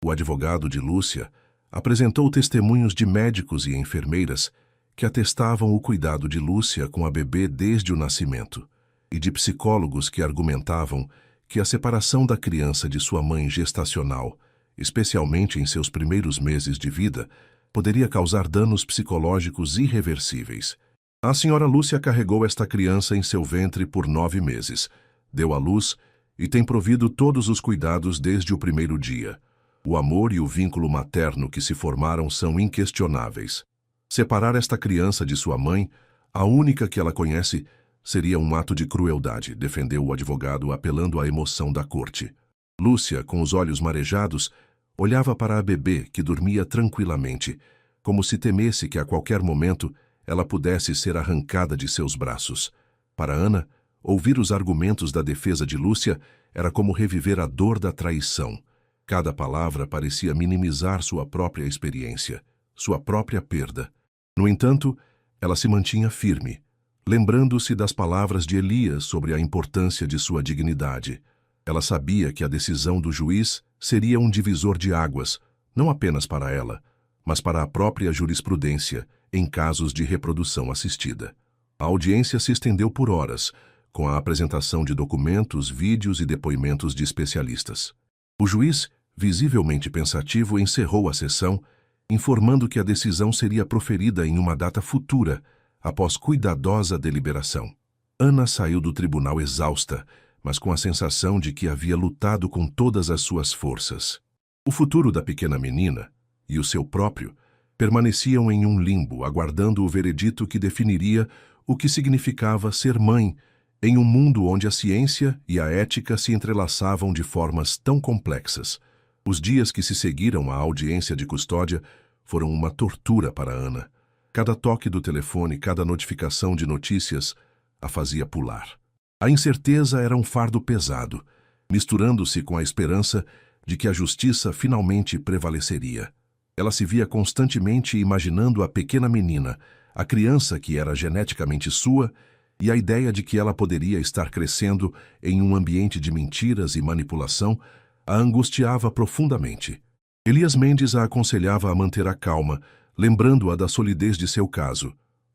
O advogado de Lúcia apresentou testemunhos de médicos e enfermeiras que atestavam o cuidado de Lúcia com a bebê desde o nascimento, e de psicólogos que argumentavam que a separação da criança de sua mãe gestacional, especialmente em seus primeiros meses de vida, poderia causar danos psicológicos irreversíveis. A senhora Lúcia carregou esta criança em seu ventre por 9 meses, deu à luz e tem provido todos os cuidados desde o primeiro dia. O amor e o vínculo materno que se formaram são inquestionáveis. Separar esta criança de sua mãe, a única que ela conhece, seria um ato de crueldade, defendeu o advogado apelando à emoção da corte. Lúcia, com os olhos marejados, olhava para a bebê que dormia tranquilamente, como se temesse que a qualquer momento ela pudesse ser arrancada de seus braços. Para Ana, ouvir os argumentos da defesa de Lúcia era como reviver a dor da traição. Cada palavra parecia minimizar sua própria experiência, sua própria perda. No entanto, ela se mantinha firme, lembrando-se das palavras de Elias sobre a importância de sua dignidade. Ela sabia que a decisão do juiz seria um divisor de águas, não apenas para ela, mas para a própria jurisprudência, em casos de reprodução assistida. A audiência se estendeu por horas, com a apresentação de documentos, vídeos e depoimentos de especialistas. O juiz, visivelmente pensativo, encerrou a sessão, informando que a decisão seria proferida em uma data futura, após cuidadosa deliberação. Ana saiu do tribunal exausta, mas com a sensação de que havia lutado com todas as suas forças. O futuro da pequena menina, e o seu próprio, permaneciam em um limbo, aguardando o veredito que definiria o que significava ser mãe em um mundo onde a ciência e a ética se entrelaçavam de formas tão complexas. Os dias que se seguiram à audiência de custódia foram uma tortura para Ana. Cada toque do telefone, cada notificação de notícias a fazia pular. A incerteza era um fardo pesado, misturando-se com a esperança de que a justiça finalmente prevaleceria. Ela se via constantemente imaginando a pequena menina, a criança que era geneticamente sua, e a ideia de que ela poderia estar crescendo em um ambiente de mentiras e manipulação a angustiava profundamente. Elias Mendes a aconselhava a manter a calma, lembrando-a da solidez de seu caso.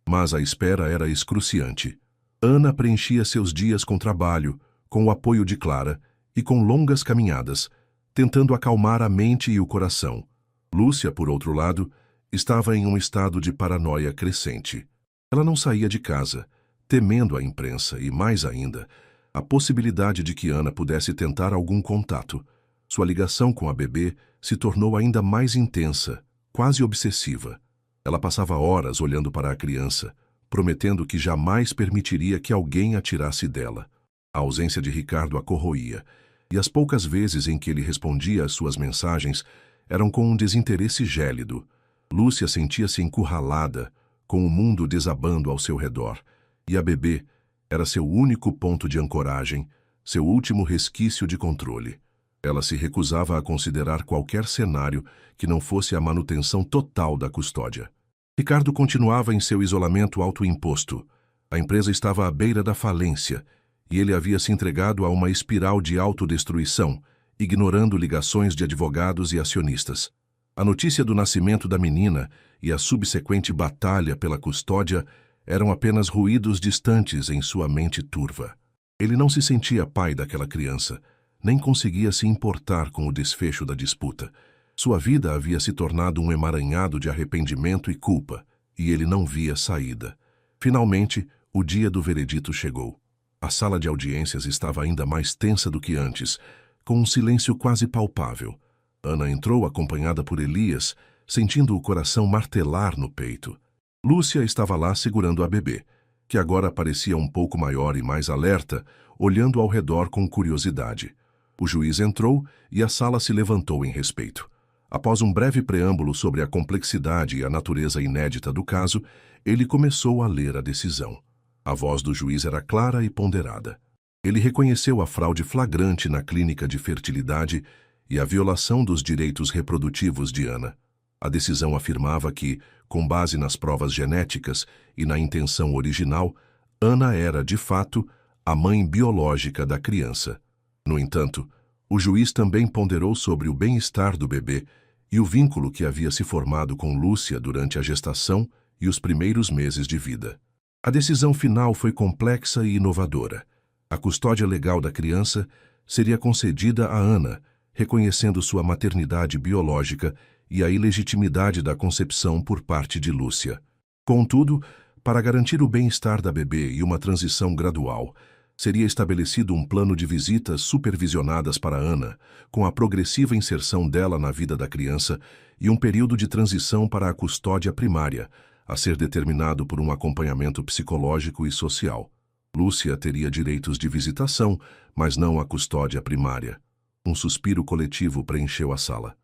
Mas a espera era excruciante. Ana preenchia seus dias com trabalho, com o apoio de Clara e com longas caminhadas, tentando acalmar a mente e o coração. Lúcia, por outro lado, estava em um estado de paranoia crescente. Ela não saía de casa, temendo a imprensa e, mais ainda, a possibilidade de que Ana pudesse tentar algum contato. Sua ligação com a bebê se tornou ainda mais intensa, quase obsessiva. Ela passava horas olhando para a criança, prometendo que jamais permitiria que alguém a tirasse dela. A ausência de Ricardo a corroía, e as poucas vezes em que ele respondia às suas mensagens eram com um desinteresse gélido. Lúcia sentia-se encurralada, com o mundo desabando ao seu redor, e a bebê era seu único ponto de ancoragem, seu último resquício de controle. Ela se recusava a considerar qualquer cenário que não fosse a manutenção total da custódia. Ricardo continuava em seu isolamento autoimposto. A empresa estava à beira da falência, e ele havia se entregado a uma espiral de autodestruição, ignorando ligações de advogados e acionistas. A notícia do nascimento da menina e a subsequente batalha pela custódia eram apenas ruídos distantes em sua mente turva. Ele não se sentia pai daquela criança, nem conseguia se importar com o desfecho da disputa. Sua vida havia se tornado um emaranhado de arrependimento e culpa, e ele não via saída. Finalmente, o dia do veredito chegou. A sala de audiências estava ainda mais tensa do que antes, com um silêncio quase palpável. Ana entrou acompanhada por Elias, sentindo o coração martelar no peito. Lúcia estava lá segurando a bebê, que agora parecia um pouco maior e mais alerta, olhando ao redor com curiosidade. O juiz entrou e a sala se levantou em respeito. Após um breve preâmbulo sobre a complexidade e a natureza inédita do caso, ele começou a ler a decisão. A voz do juiz era clara e ponderada. Ele reconheceu a fraude flagrante na clínica de fertilidade e a violação dos direitos reprodutivos de Ana. A decisão afirmava que, com base nas provas genéticas e na intenção original, Ana era, de fato, a mãe biológica da criança. No entanto, o juiz também ponderou sobre o bem-estar do bebê e o vínculo que havia se formado com Lúcia durante a gestação e os primeiros meses de vida. A decisão final foi complexa e inovadora. A custódia legal da criança seria concedida a Ana, reconhecendo sua maternidade biológica e a ilegitimidade da concepção por parte de Lúcia. Contudo, para garantir o bem-estar da bebê e uma transição gradual, seria estabelecido um plano de visitas supervisionadas para Ana, com a progressiva inserção dela na vida da criança e um período de transição para a custódia primária, a ser determinado por um acompanhamento psicológico e social. Lúcia teria direitos de visitação, mas não a custódia primária. Um suspiro coletivo preencheu a sala.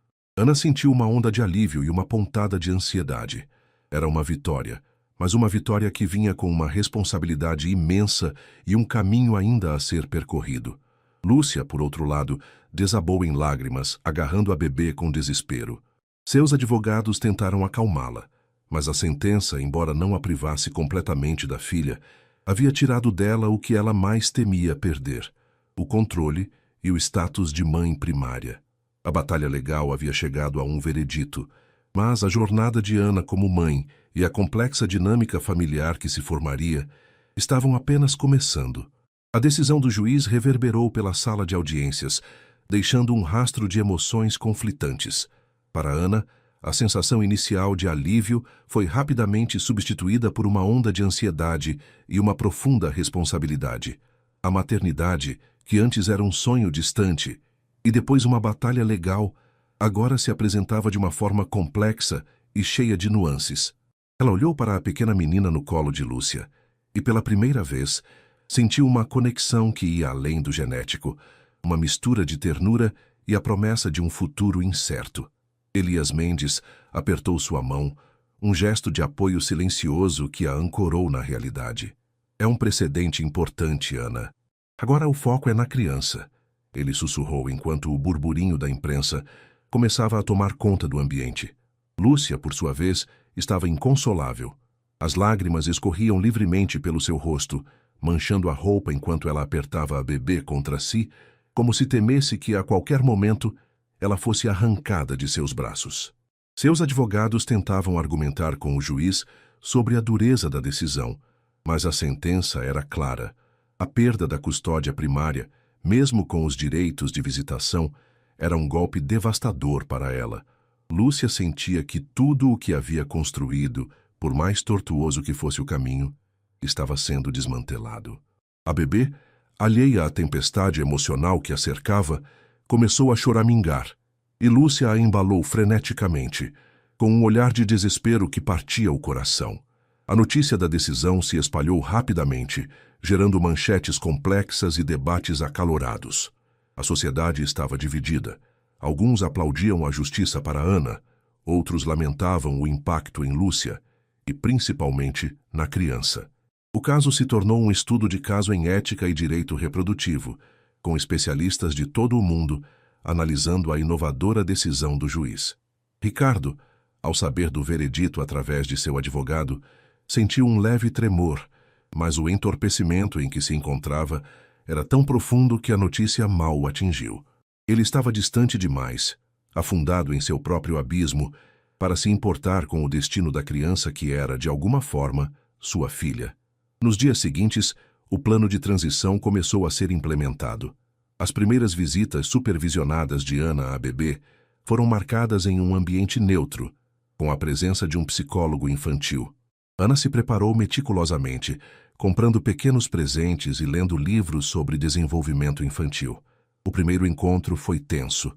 Ana sentiu uma onda de alívio e uma pontada de ansiedade. Era uma vitória, mas uma vitória que vinha com uma responsabilidade imensa e um caminho ainda a ser percorrido. Lúcia, por outro lado, desabou em lágrimas, agarrando a bebê com desespero. Seus advogados tentaram acalmá-la, mas a sentença, embora não a privasse completamente da filha, havia tirado dela o que ela mais temia perder: o controle e o status de mãe primária. A batalha legal havia chegado a um veredito, mas a jornada de Ana como mãe e a complexa dinâmica familiar que se formaria estavam apenas começando. A decisão do juiz reverberou pela sala de audiências, deixando um rastro de emoções conflitantes. Para Ana, a sensação inicial de alívio foi rapidamente substituída por uma onda de ansiedade e uma profunda responsabilidade. A maternidade, que antes era um sonho distante, e depois uma batalha legal, agora se apresentava de uma forma complexa e cheia de nuances. Ela olhou para a pequena menina no colo de Lúcia e, pela primeira vez, sentiu uma conexão que ia além do genético, uma mistura de ternura e a promessa de um futuro incerto. Elias Mendes apertou sua mão, um gesto de apoio silencioso que a ancorou na realidade. É um precedente importante, Ana. Agora o foco é na criança, ele sussurrou enquanto o burburinho da imprensa começava a tomar conta do ambiente. Lúcia, por sua vez, estava inconsolável. As lágrimas escorriam livremente pelo seu rosto, manchando a roupa enquanto ela apertava a bebê contra si, como se temesse que a qualquer momento ela fosse arrancada de seus braços. Seus advogados tentavam argumentar com o juiz sobre a dureza da decisão, mas a sentença era clara. A perda da custódia primária, mesmo com os direitos de visitação, era um golpe devastador para ela. Lúcia sentia que tudo o que havia construído, por mais tortuoso que fosse o caminho, estava sendo desmantelado. A bebê, alheia à tempestade emocional que a cercava, começou a choramingar, e Lúcia a embalou freneticamente, com um olhar de desespero que partia o coração. A notícia da decisão se espalhou rapidamente, gerando manchetes complexas e debates acalorados. A sociedade estava dividida. Alguns aplaudiam a justiça para Ana, outros lamentavam o impacto em Lúcia, e principalmente na criança. O caso se tornou um estudo de caso em ética e direito reprodutivo, com especialistas de todo o mundo analisando a inovadora decisão do juiz. Ricardo, ao saber do veredito através de seu advogado, sentiu um leve tremor, mas o entorpecimento em que se encontrava era tão profundo que a notícia mal o atingiu. Ele estava distante demais, afundado em seu próprio abismo, para se importar com o destino da criança que era, de alguma forma, sua filha. Nos dias seguintes, o plano de transição começou a ser implementado. As primeiras visitas supervisionadas de Ana à bebê foram marcadas em um ambiente neutro, com a presença de um psicólogo infantil. Ana se preparou meticulosamente, comprando pequenos presentes e lendo livros sobre desenvolvimento infantil. O primeiro encontro foi tenso.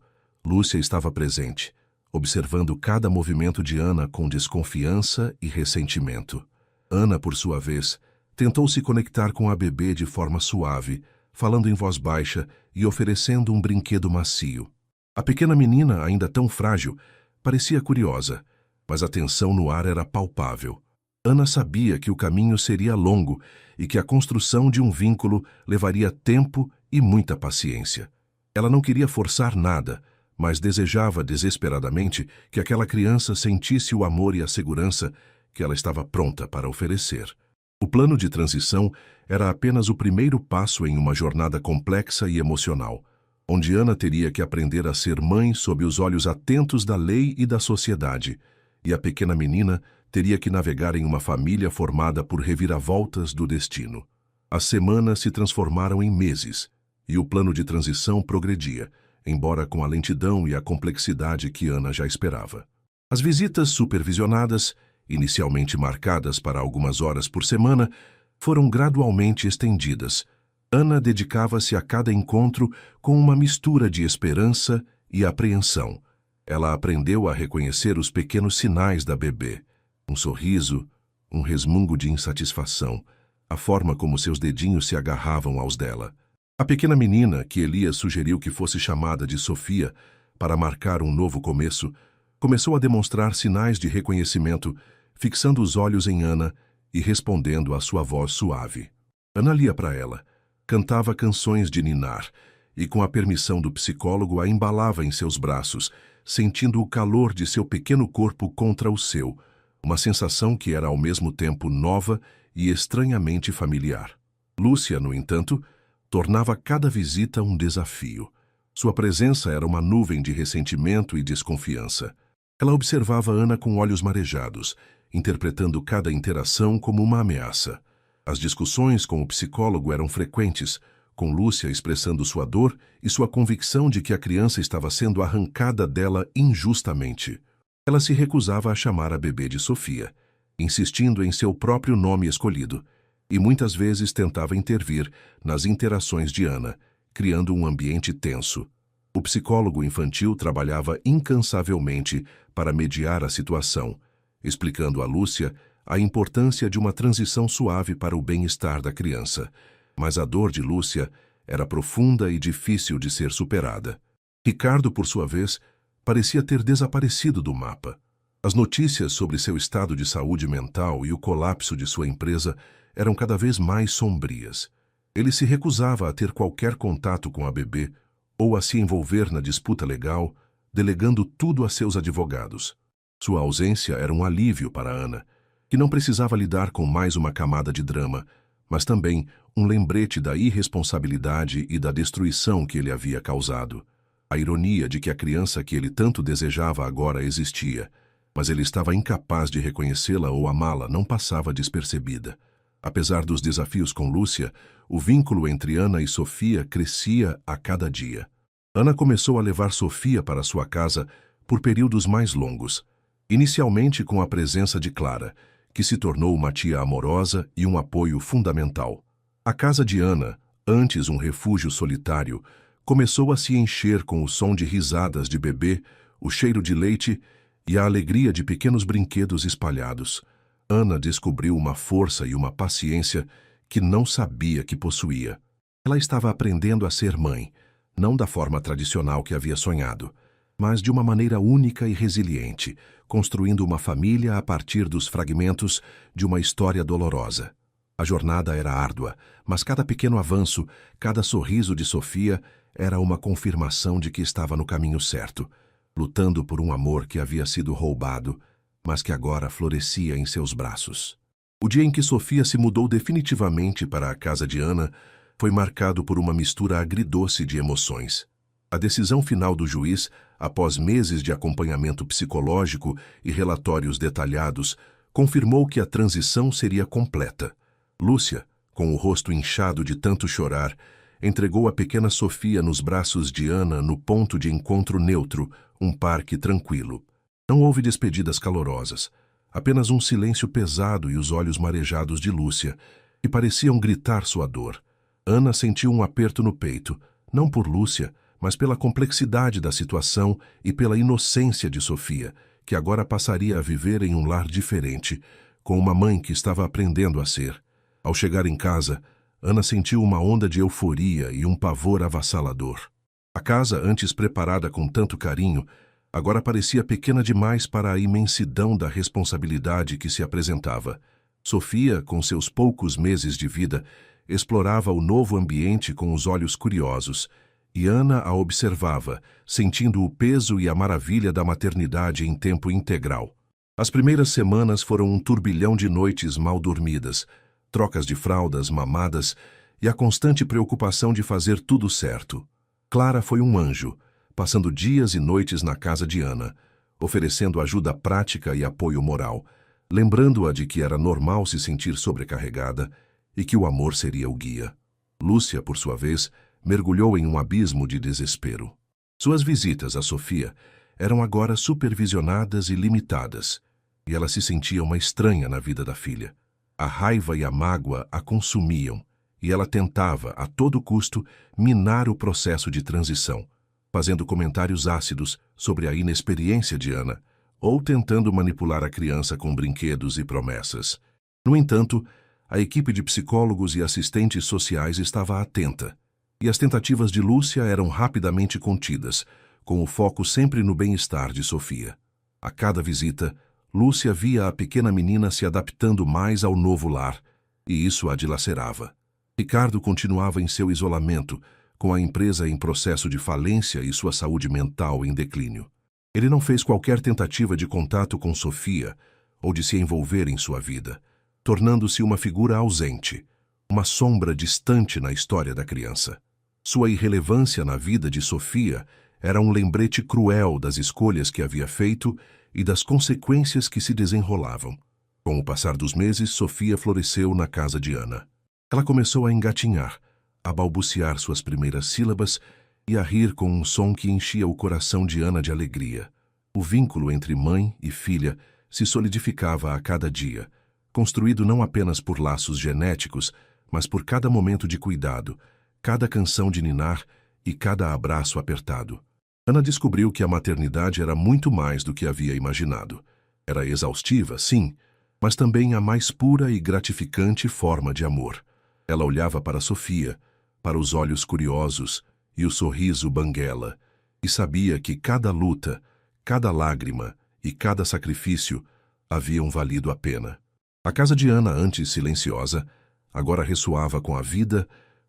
Lúcia estava presente, observando cada movimento de Ana com desconfiança e ressentimento. Ana, por sua vez, tentou se conectar com a bebê de forma suave, falando em voz baixa e oferecendo um brinquedo macio. A pequena menina, ainda tão frágil, parecia curiosa, mas a tensão no ar era palpável. Ana sabia que o caminho seria longo e que a construção de um vínculo levaria tempo e muita paciência. Ela não queria forçar nada, mas desejava desesperadamente que aquela criança sentisse o amor e a segurança que ela estava pronta para oferecer. O plano de transição era apenas o primeiro passo em uma jornada complexa e emocional, onde Ana teria que aprender a ser mãe sob os olhos atentos da lei e da sociedade, e a pequena menina teria que navegar em uma família formada por reviravoltas do destino. As semanas se transformaram em meses, e o plano de transição progredia, embora com a lentidão e a complexidade que Ana já esperava. As visitas supervisionadas, inicialmente marcadas para algumas horas por semana, foram gradualmente estendidas. Ana dedicava-se a cada encontro com uma mistura de esperança e apreensão. Ela aprendeu a reconhecer os pequenos sinais da bebê. Um sorriso, um resmungo de insatisfação, a forma como seus dedinhos se agarravam aos dela. A pequena menina, que Elias sugeriu que fosse chamada de Sofia, para marcar um novo começo, começou a demonstrar sinais de reconhecimento, fixando os olhos em Ana e respondendo à sua voz suave. Ana lia para ela, cantava canções de ninar e, com a permissão do psicólogo, a embalava em seus braços, sentindo o calor de seu pequeno corpo contra o seu, uma sensação que era ao mesmo tempo nova e estranhamente familiar. Lúcia, no entanto, tornava cada visita um desafio. Sua presença era uma nuvem de ressentimento e desconfiança. Ela observava Ana com olhos marejados, interpretando cada interação como uma ameaça. As discussões com o psicólogo eram frequentes, com Lúcia expressando sua dor e sua convicção de que a criança estava sendo arrancada dela injustamente. Ela se recusava a chamar a bebê de Sofia, insistindo em seu próprio nome escolhido, e muitas vezes tentava intervir nas interações de Ana, criando um ambiente tenso. O psicólogo infantil trabalhava incansavelmente para mediar a situação, explicando a Lúcia a importância de uma transição suave para o bem-estar da criança. Mas a dor de Lúcia era profunda e difícil de ser superada. Ricardo, por sua vez, parecia ter desaparecido do mapa. As notícias sobre seu estado de saúde mental e o colapso de sua empresa eram cada vez mais sombrias. Ele se recusava a ter qualquer contato com a bebê ou a se envolver na disputa legal, delegando tudo a seus advogados. Sua ausência era um alívio para Ana, que não precisava lidar com mais uma camada de drama, mas também um lembrete da irresponsabilidade e da destruição que ele havia causado. A ironia de que a criança que ele tanto desejava agora existia, mas ele estava incapaz de reconhecê-la ou amá-la, não passava despercebida. Apesar dos desafios com Lúcia, o vínculo entre Ana e Sofia crescia a cada dia. Ana começou a levar Sofia para sua casa por períodos mais longos, inicialmente com a presença de Clara, que se tornou uma tia amorosa e um apoio fundamental. A casa de Ana, antes um refúgio solitário, começou a se encher com o som de risadas de bebê, o cheiro de leite e a alegria de pequenos brinquedos espalhados. Ana descobriu uma força e uma paciência que não sabia que possuía. Ela estava aprendendo a ser mãe, não da forma tradicional que havia sonhado, mas de uma maneira única e resiliente, construindo uma família a partir dos fragmentos de uma história dolorosa. A jornada era árdua, mas cada pequeno avanço, cada sorriso de Sofia era uma confirmação de que estava no caminho certo, lutando por um amor que havia sido roubado, mas que agora florescia em seus braços. O dia em que Sofia se mudou definitivamente para a casa de Ana foi marcado por uma mistura agridoce de emoções. A decisão final do juiz, após meses de acompanhamento psicológico e relatórios detalhados, confirmou que a transição seria completa. Lúcia, com o rosto inchado de tanto chorar, entregou a pequena Sofia nos braços de Ana no ponto de encontro neutro, um parque tranquilo. Não houve despedidas calorosas, apenas um silêncio pesado e os olhos marejados de Lúcia, que pareciam gritar sua dor. Ana sentiu um aperto no peito, não por Lúcia, mas pela complexidade da situação e pela inocência de Sofia, que agora passaria a viver em um lar diferente, com uma mãe que estava aprendendo a ser. Ao chegar em casa, Ana sentiu uma onda de euforia e um pavor avassalador. A casa, antes preparada com tanto carinho, agora parecia pequena demais para a imensidão da responsabilidade que se apresentava. Sofia, com seus poucos meses de vida, explorava o novo ambiente com os olhos curiosos, e Ana a observava, sentindo o peso e a maravilha da maternidade em tempo integral. As primeiras semanas foram um turbilhão de noites mal dormidas, trocas de fraldas, mamadas e a constante preocupação de fazer tudo certo. Clara foi um anjo, passando dias e noites na casa de Ana, oferecendo ajuda prática e apoio moral, lembrando-a de que era normal se sentir sobrecarregada e que o amor seria o guia. Lúcia, por sua vez, mergulhou em um abismo de desespero. Suas visitas a Sofia eram agora supervisionadas e limitadas, e ela se sentia uma estranha na vida da filha. A raiva e a mágoa a consumiam, e ela tentava, a todo custo, minar o processo de transição, fazendo comentários ácidos sobre a inexperiência de Ana, ou tentando manipular a criança com brinquedos e promessas. No entanto, a equipe de psicólogos e assistentes sociais estava atenta, e as tentativas de Lúcia eram rapidamente contidas, com o foco sempre no bem-estar de Sofia. A cada visita, Lúcia via a pequena menina se adaptando mais ao novo lar, e isso a dilacerava. Ricardo continuava em seu isolamento, com a empresa em processo de falência e sua saúde mental em declínio. Ele não fez qualquer tentativa de contato com Sofia ou de se envolver em sua vida, tornando-se uma figura ausente, uma sombra distante na história da criança. Sua irrelevância na vida de Sofia era um lembrete cruel das escolhas que havia feito e das consequências que se desenrolavam. Com o passar dos meses, Sofia floresceu na casa de Ana. Ela começou a engatinhar, a balbuciar suas primeiras sílabas e a rir com um som que enchia o coração de Ana de alegria. O vínculo entre mãe e filha se solidificava a cada dia, construído não apenas por laços genéticos, mas por cada momento de cuidado, cada canção de ninar e cada abraço apertado. Ana descobriu que a maternidade era muito mais do que havia imaginado. Era exaustiva, sim, mas também a mais pura e gratificante forma de amor. Ela olhava para Sofia, para os olhos curiosos e o sorriso banguela, e sabia que cada luta, cada lágrima e cada sacrifício haviam valido a pena. A casa de Ana, antes silenciosa, agora ressoava com a vida,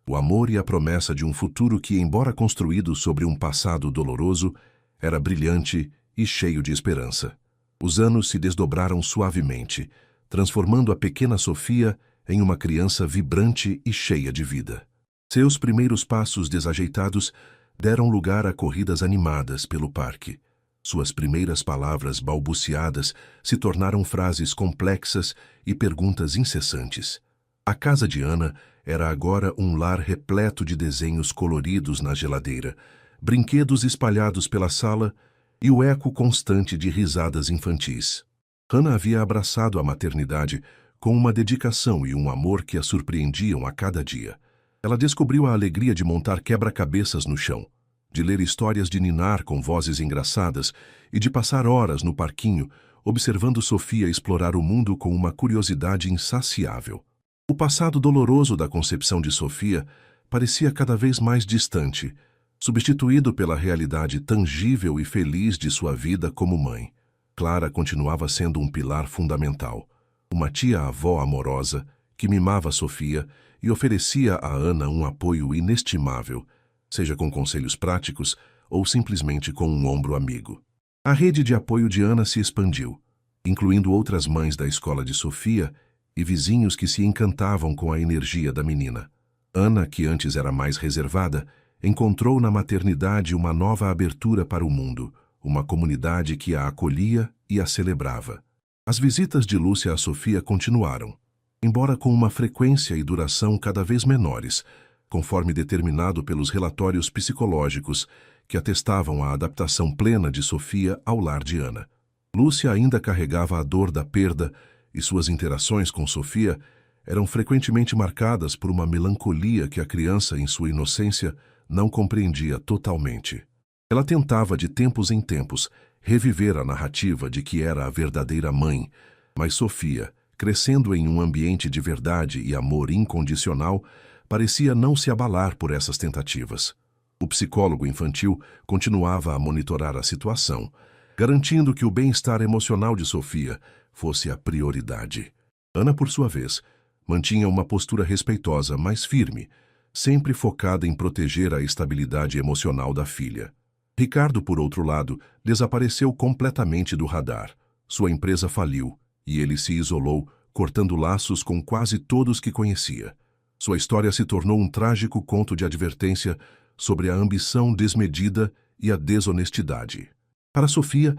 o amor e a promessa de um futuro que, embora construído sobre um passado doloroso, era brilhante e cheio de esperança. Os anos se desdobraram suavemente, transformando a pequena Sofia em uma criança vibrante e cheia de vida. Seus primeiros passos desajeitados deram lugar a corridas animadas pelo parque. Suas primeiras palavras balbuciadas se tornaram frases complexas e perguntas incessantes. A casa de Ana era agora um lar repleto de desenhos coloridos na geladeira, brinquedos espalhados pela sala e o eco constante de risadas infantis. Ana havia abraçado a maternidade com uma dedicação e um amor que a surpreendiam a cada dia. Ela descobriu a alegria de montar quebra-cabeças no chão, de ler histórias de ninar com vozes engraçadas e de passar horas no parquinho, observando Sofia explorar o mundo com uma curiosidade insaciável. O passado doloroso da concepção de Sofia parecia cada vez mais distante, substituído pela realidade tangível e feliz de sua vida como mãe. Clara continuava sendo um pilar fundamental, uma tia-avó amorosa que mimava Sofia e oferecia a Ana um apoio inestimável, seja com conselhos práticos ou simplesmente com um ombro amigo. A rede de apoio de Ana se expandiu, incluindo outras mães da escola de Sofia e vizinhos que se encantavam com a energia da menina. Ana, que antes era mais reservada, encontrou na maternidade uma nova abertura para o mundo, uma comunidade que a acolhia e a celebrava. As visitas de Lúcia a Sofia continuaram, embora com uma frequência e duração cada vez menores, conforme determinado pelos relatórios psicológicos que atestavam a adaptação plena de Sofia ao lar de Ana. Lúcia ainda carregava a dor da perda e suas interações com Sofia eram frequentemente marcadas por uma melancolia que a criança, em sua inocência, não compreendia totalmente. Ela tentava de tempos em tempos reviver a narrativa de que era a verdadeira mãe, mas Sofia, crescendo em um ambiente de verdade e amor incondicional, parecia não se abalar por essas tentativas. O psicólogo infantil continuava a monitorar a situação, garantindo que o bem-estar emocional de Sofia fosse a prioridade. Ana, por sua vez, mantinha uma postura respeitosa, mas firme, sempre focada em proteger a estabilidade emocional da filha. Ricardo, por outro lado, desapareceu completamente do radar. Sua empresa faliu e ele se isolou, cortando laços com quase todos que conhecia. Sua história se tornou um trágico conto de advertência sobre a ambição desmedida e a desonestidade. Para Sofia,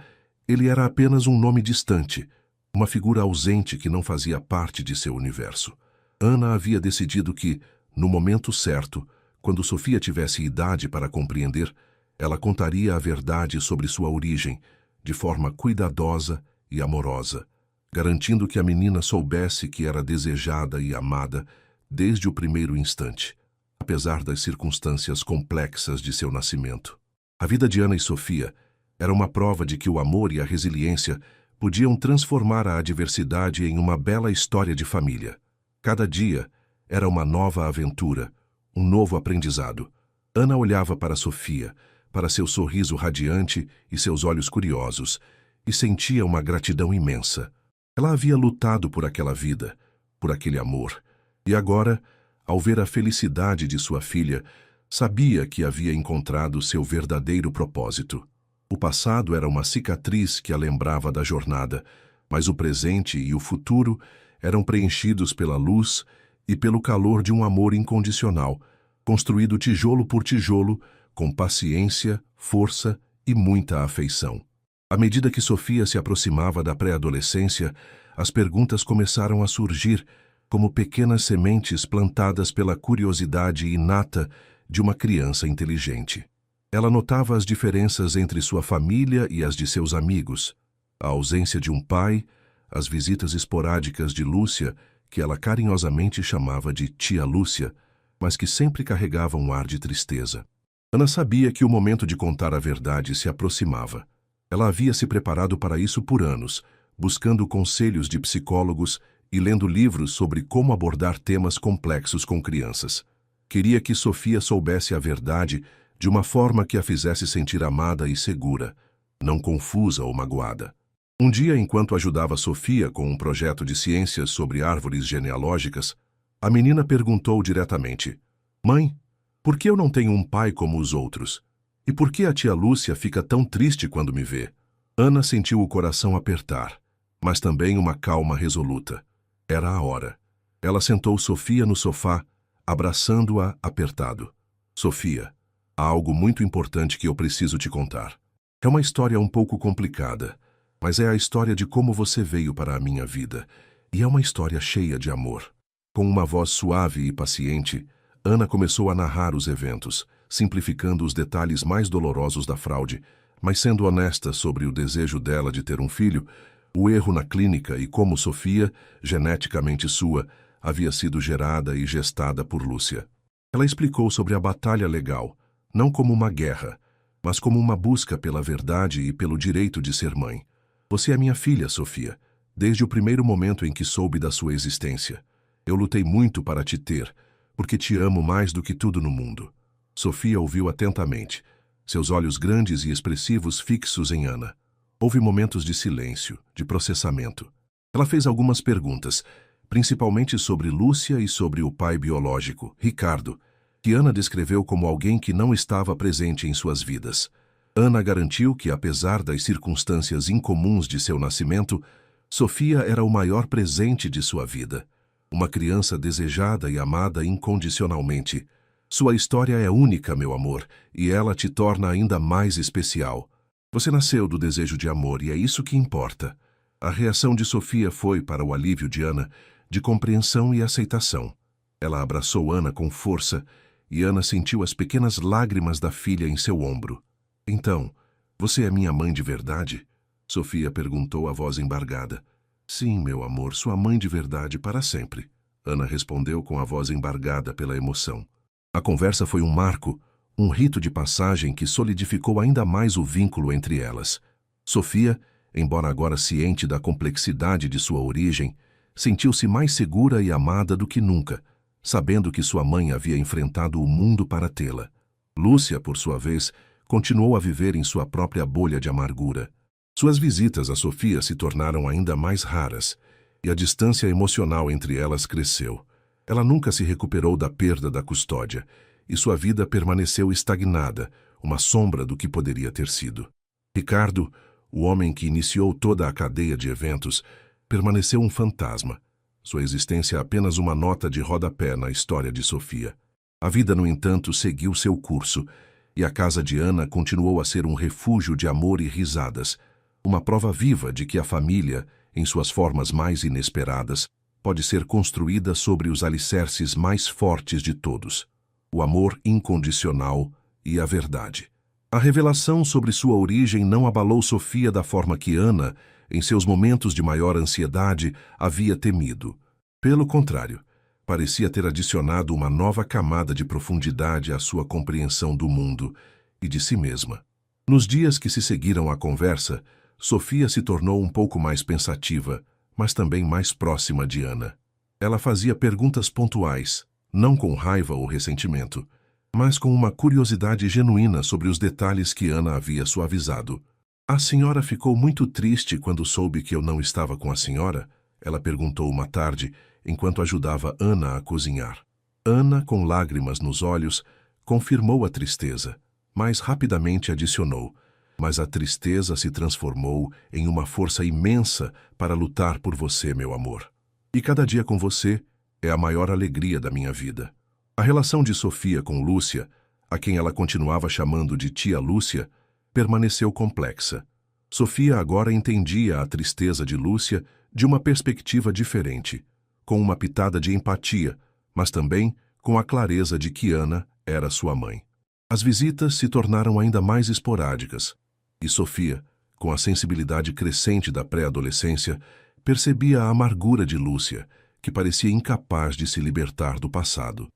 ele era apenas um nome distante, uma figura ausente que não fazia parte de seu universo. Ana havia decidido que, no momento certo, quando Sofia tivesse idade para compreender, ela contaria a verdade sobre sua origem, de forma cuidadosa e amorosa, garantindo que a menina soubesse que era desejada e amada desde o primeiro instante, apesar das circunstâncias complexas de seu nascimento. A vida de Ana e Sofia era uma prova de que o amor e a resiliência podiam transformar a adversidade em uma bela história de família. Cada dia era uma nova aventura, um novo aprendizado. Ana olhava para Sofia, para seu sorriso radiante e seus olhos curiosos, e sentia uma gratidão imensa. Ela havia lutado por aquela vida, por aquele amor, e agora, ao ver a felicidade de sua filha, sabia que havia encontrado seu verdadeiro propósito. O passado era uma cicatriz que a lembrava da jornada, mas o presente e o futuro eram preenchidos pela luz e pelo calor de um amor incondicional, construído tijolo por tijolo, com paciência, força e muita afeição. À medida que Sofia se aproximava da pré-adolescência, as perguntas começaram a surgir como pequenas sementes plantadas pela curiosidade inata de uma criança inteligente. Ela notava as diferenças entre sua família e as de seus amigos, a ausência de um pai, as visitas esporádicas de Lúcia, que ela carinhosamente chamava de tia Lúcia, mas que sempre carregava um ar de tristeza. Ana sabia que o momento de contar a verdade se aproximava. Ela havia se preparado para isso por anos, buscando conselhos de psicólogos e lendo livros sobre como abordar temas complexos com crianças. Queria que Sofia soubesse a verdade de uma forma que a fizesse sentir amada e segura, não confusa ou magoada. Um dia, enquanto ajudava Sofia com um projeto de ciências sobre árvores genealógicas, a menina perguntou diretamente: "Mãe, por que eu não tenho um pai como os outros? E por que a tia Lúcia fica tão triste quando me vê?" Ana sentiu o coração apertar, mas também uma calma resoluta. Era a hora. Ela sentou Sofia no sofá, abraçando-a apertado. "Sofia, há algo muito importante que eu preciso te contar. É uma história um pouco complicada, mas é a história de como você veio para a minha vida, e é uma história cheia de amor." Com uma voz suave e paciente, Ana começou a narrar os eventos, simplificando os detalhes mais dolorosos da fraude, mas sendo honesta sobre o desejo dela de ter um filho, o erro na clínica e como Sofia, geneticamente sua, havia sido gerada e gestada por Lúcia. Ela explicou sobre a batalha legal, não como uma guerra, mas como uma busca pela verdade e pelo direito de ser mãe. "Você é minha filha, Sofia, desde o primeiro momento em que soube da sua existência. Eu lutei muito para te ter, porque te amo mais do que tudo no mundo." Sofia ouviu atentamente, seus olhos grandes e expressivos fixos em Ana. Houve momentos de silêncio, de processamento. Ela fez algumas perguntas, principalmente sobre Lúcia e sobre o pai biológico, Ricardo, que Ana descreveu como alguém que não estava presente em suas vidas. Ana garantiu que, apesar das circunstâncias incomuns de seu nascimento, Sofia era o maior presente de sua vida. Uma criança desejada e amada incondicionalmente. "Sua história é única, meu amor, e ela te torna ainda mais especial. Você nasceu do desejo de amor e é isso que importa." A reação de Sofia foi, para o alívio de Ana, de compreensão e aceitação. Ela abraçou Ana com força e Ana sentiu as pequenas lágrimas da filha em seu ombro. "Então, você é minha mãe de verdade?" Sofia perguntou, a voz embargada. "Sim, meu amor, sua mãe de verdade para sempre." Ana respondeu com a voz embargada pela emoção. A conversa foi um marco, um rito de passagem que solidificou ainda mais o vínculo entre elas. Sofia, embora agora ciente da complexidade de sua origem, sentiu-se mais segura e amada do que nunca, sabendo que sua mãe havia enfrentado o mundo para tê-la. Lúcia, por sua vez, continuou a viver em sua própria bolha de amargura. Suas visitas a Sofia se tornaram ainda mais raras, e a distância emocional entre elas cresceu. Ela nunca se recuperou da perda da custódia, e sua vida permaneceu estagnada, uma sombra do que poderia ter sido. Ricardo, o homem que iniciou toda a cadeia de eventos, permaneceu um fantasma. Sua existência apenas uma nota de rodapé na história de Sofia. A vida, no entanto, seguiu seu curso, e a casa de Ana continuou a ser um refúgio de amor e risadas, uma prova viva de que a família, em suas formas mais inesperadas, pode ser construída sobre os alicerces mais fortes de todos: o amor incondicional e a verdade. A revelação sobre sua origem não abalou Sofia da forma que Ana, em seus momentos de maior ansiedade, havia temido. Pelo contrário, parecia ter adicionado uma nova camada de profundidade à sua compreensão do mundo e de si mesma. Nos dias que se seguiram à conversa, Sofia se tornou um pouco mais pensativa, mas também mais próxima de Ana. Ela fazia perguntas pontuais, não com raiva ou ressentimento, mas com uma curiosidade genuína sobre os detalhes que Ana havia suavizado. A senhora ficou muito triste quando soube que eu não estava com a senhora? Ela perguntou uma tarde, enquanto ajudava Ana a cozinhar. Ana, com lágrimas nos olhos, confirmou a tristeza, mas rapidamente adicionou: mas a tristeza se transformou em uma força imensa para lutar por você, meu amor. E cada dia com você é a maior alegria da minha vida. A relação de Sofia com Lúcia, a quem ela continuava chamando de tia Lúcia, permaneceu complexa. Sofia agora entendia a tristeza de Lúcia de uma perspectiva diferente, com uma pitada de empatia, mas também com a clareza de que Ana era sua mãe. As visitas se tornaram ainda mais esporádicas, e Sofia, com a sensibilidade crescente da pré-adolescência, percebia a amargura de Lúcia, que parecia incapaz de se libertar do passado.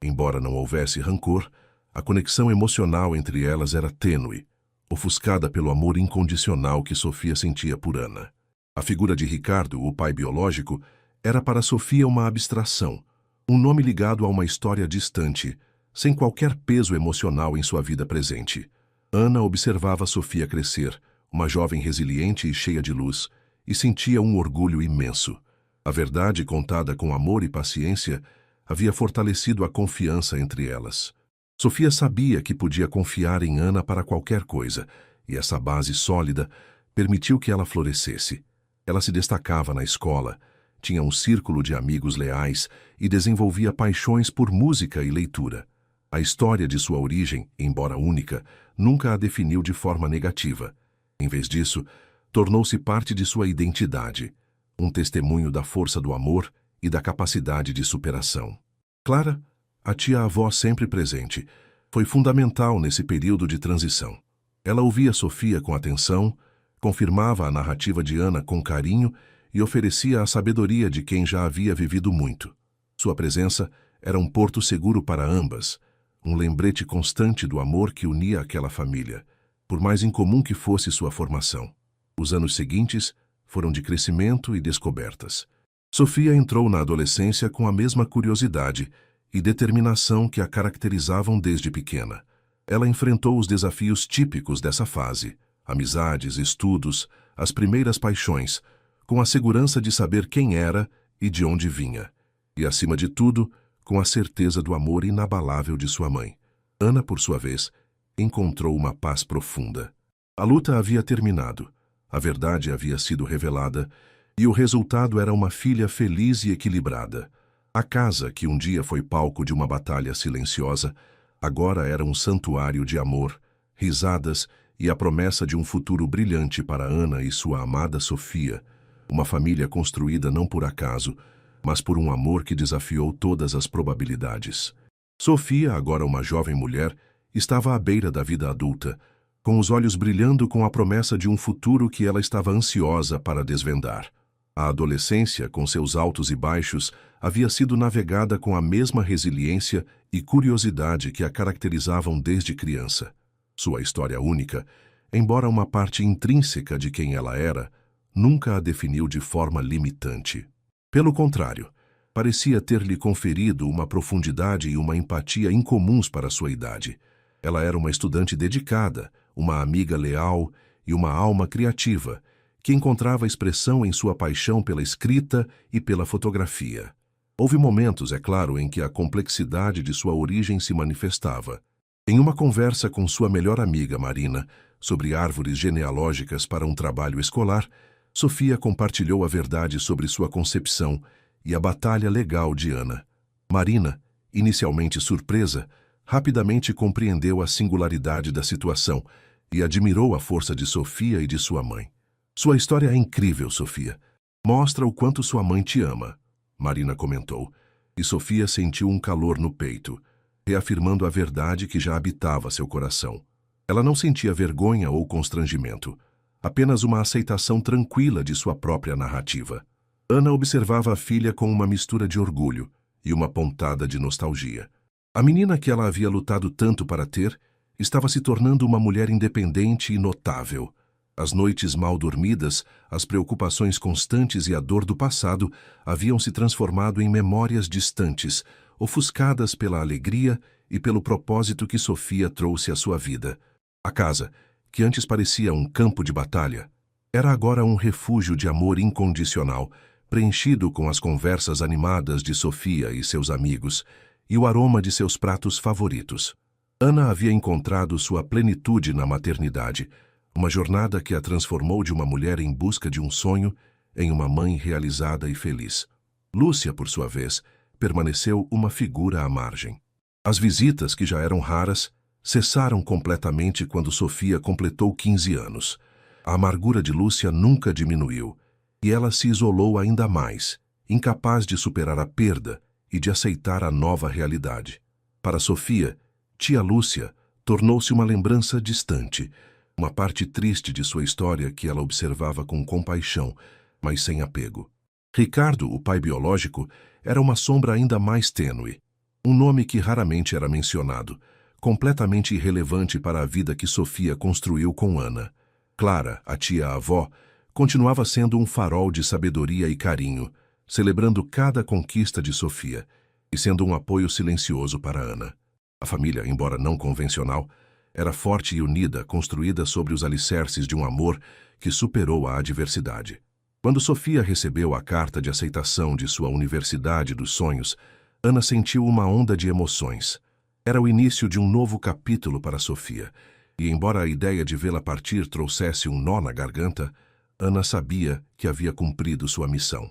Embora não houvesse rancor, a conexão emocional entre elas era tênue, ofuscada pelo amor incondicional que Sofia sentia por Ana. A figura de Ricardo, o pai biológico, era para Sofia uma abstração, um nome ligado a uma história distante, sem qualquer peso emocional em sua vida presente. Ana observava Sofia crescer, uma jovem resiliente e cheia de luz, e sentia um orgulho imenso. A verdade, contada com amor e paciência, havia fortalecido a confiança entre elas. Sofia sabia que podia confiar em Ana para qualquer coisa, e essa base sólida permitiu que ela florescesse. Ela se destacava na escola, tinha um círculo de amigos leais e desenvolvia paixões por música e leitura. A história de sua origem, embora única, nunca a definiu de forma negativa. Em vez disso, tornou-se parte de sua identidade, um testemunho da força do amor e da capacidade de superação. Clara, a tia-avó sempre presente, foi fundamental nesse período de transição. Ela ouvia Sofia com atenção, confirmava a narrativa de Ana com carinho e oferecia a sabedoria de quem já havia vivido muito. Sua presença era um porto seguro para ambas, um lembrete constante do amor que unia aquela família, por mais incomum que fosse sua formação. Os anos seguintes foram de crescimento e descobertas. Sofia entrou na adolescência com a mesma curiosidade e determinação que a caracterizavam desde pequena. Ela enfrentou os desafios típicos dessa fase: amizades, estudos, as primeiras paixões, com a segurança de saber quem era e de onde vinha. E, acima de tudo, com a certeza do amor inabalável de sua mãe. Ana, por sua vez, encontrou uma paz profunda. A luta havia terminado, a verdade havia sido revelada, e o resultado era uma filha feliz e equilibrada. A casa, que um dia foi palco de uma batalha silenciosa, agora era um santuário de amor, risadas e a promessa de um futuro brilhante para Ana e sua amada Sofia, uma família construída não por acaso, mas por um amor que desafiou todas as probabilidades. Sofia, agora uma jovem mulher, estava à beira da vida adulta, com os olhos brilhando com a promessa de um futuro que ela estava ansiosa para desvendar. A adolescência, com seus altos e baixos, havia sido navegada com a mesma resiliência e curiosidade que a caracterizavam desde criança. Sua história única, embora uma parte intrínseca de quem ela era, nunca a definiu de forma limitante. Pelo contrário, parecia ter-lhe conferido uma profundidade e uma empatia incomuns para sua idade. Ela era uma estudante dedicada, uma amiga leal e uma alma criativa, que encontrava expressão em sua paixão pela escrita e pela fotografia. Houve momentos, é claro, em que a complexidade de sua origem se manifestava. Em uma conversa com sua melhor amiga, Marina, sobre árvores genealógicas para um trabalho escolar, Sofia compartilhou a verdade sobre sua concepção e a batalha legal de Ana. Marina, inicialmente surpresa, rapidamente compreendeu a singularidade da situação e admirou a força de Sofia e de sua mãe. Sua história é incrível, Sofia. Mostra o quanto sua mãe te ama, Marina comentou, e Sofia sentiu um calor no peito, reafirmando a verdade que já habitava seu coração. Ela não sentia vergonha ou constrangimento, apenas uma aceitação tranquila de sua própria narrativa. Ana observava a filha com uma mistura de orgulho e uma pontada de nostalgia. A menina que ela havia lutado tanto para ter estava se tornando uma mulher independente e notável. As noites mal dormidas, as preocupações constantes e a dor do passado haviam se transformado em memórias distantes, ofuscadas pela alegria e pelo propósito que Sofia trouxe à sua vida. A casa, que antes parecia um campo de batalha, era agora um refúgio de amor incondicional, preenchido com as conversas animadas de Sofia e seus amigos e o aroma de seus pratos favoritos. Ana havia encontrado sua plenitude na maternidade, uma jornada que a transformou de uma mulher em busca de um sonho em uma mãe realizada e feliz. Lúcia, por sua vez, permaneceu uma figura à margem. As visitas, que já eram raras, cessaram completamente quando Sofia completou 15 anos. A amargura de Lúcia nunca diminuiu, e ela se isolou ainda mais, incapaz de superar a perda e de aceitar a nova realidade. Para Sofia, tia Lúcia tornou-se uma lembrança distante, uma parte triste de sua história que ela observava com compaixão, mas sem apego. Ricardo, o pai biológico, era uma sombra ainda mais tênue, um nome que raramente era mencionado, completamente irrelevante para a vida que Sofia construiu com Ana. Clara, a tia-avó, continuava sendo um farol de sabedoria e carinho, celebrando cada conquista de Sofia e sendo um apoio silencioso para Ana. A família, embora não convencional, era forte e unida, construída sobre os alicerces de um amor que superou a adversidade. Quando Sofia recebeu a carta de aceitação de sua Universidade dos Sonhos, Ana sentiu uma onda de emoções. Era o início de um novo capítulo para Sofia, e embora a ideia de vê-la partir trouxesse um nó na garganta, Ana sabia que havia cumprido sua missão.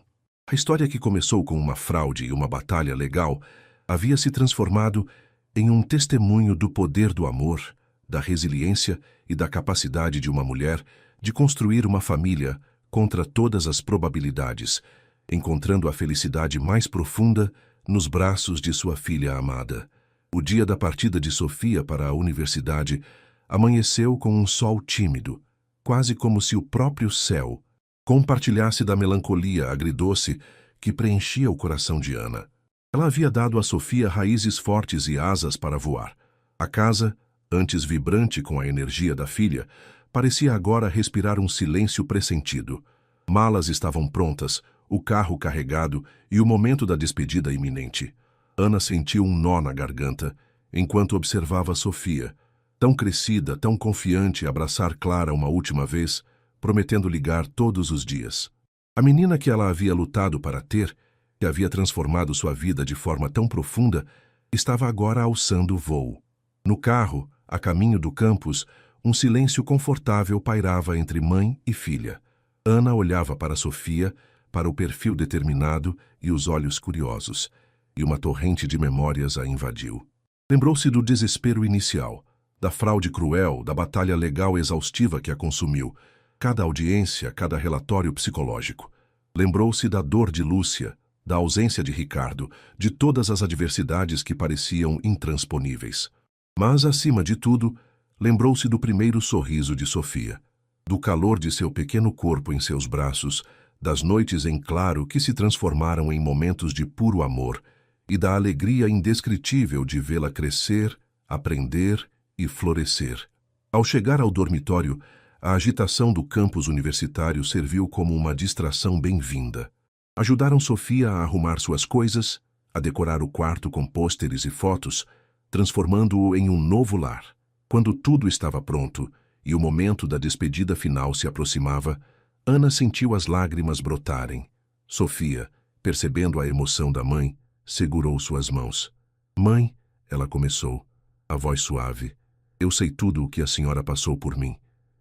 A história, que começou com uma fraude e uma batalha legal, havia se transformado em um testemunho do poder do amor, da resiliência e da capacidade de uma mulher de construir uma família contra todas as probabilidades, encontrando a felicidade mais profunda nos braços de sua filha amada. O dia da partida de Sofia para a universidade amanheceu com um sol tímido, quase como se o próprio céu compartilhasse da melancolia agridoce que preenchia o coração de Ana. Ela havia dado a Sofia raízes fortes e asas para voar. A casa, antes vibrante com a energia da filha, parecia agora respirar um silêncio pressentido. Malas estavam prontas, o carro carregado e o momento da despedida iminente. Ana sentiu um nó na garganta enquanto observava Sofia, tão crescida, tão confiante, abraçar Clara uma última vez, prometendo ligar todos os dias. A menina que ela havia lutado para ter, que havia transformado sua vida de forma tão profunda, estava agora alçando voo. No carro, a caminho do campus, um silêncio confortável pairava entre mãe e filha. Ana olhava para Sofia, para o perfil determinado e os olhos curiosos, e uma torrente de memórias a invadiu. Lembrou-se do desespero inicial, da fraude cruel, da batalha legal exaustiva que a consumiu, cada audiência, cada relatório psicológico. Lembrou-se da dor de Lúcia, da ausência de Ricardo, de todas as adversidades que pareciam intransponíveis. Mas, acima de tudo, lembrou-se do primeiro sorriso de Sofia, do calor de seu pequeno corpo em seus braços, das noites em claro que se transformaram em momentos de puro amor e da alegria indescritível de vê-la crescer, aprender e florescer. Ao chegar ao dormitório, a agitação do campus universitário serviu como uma distração bem-vinda. Ajudaram Sofia a arrumar suas coisas, a decorar o quarto com pôsteres e fotos, transformando-o em um novo lar. Quando tudo estava pronto e o momento da despedida final se aproximava, Ana sentiu as lágrimas brotarem. Sofia, percebendo a emoção da mãe, segurou suas mãos. "Mãe", ela começou, a voz suave, "eu sei tudo o que a senhora passou por mim.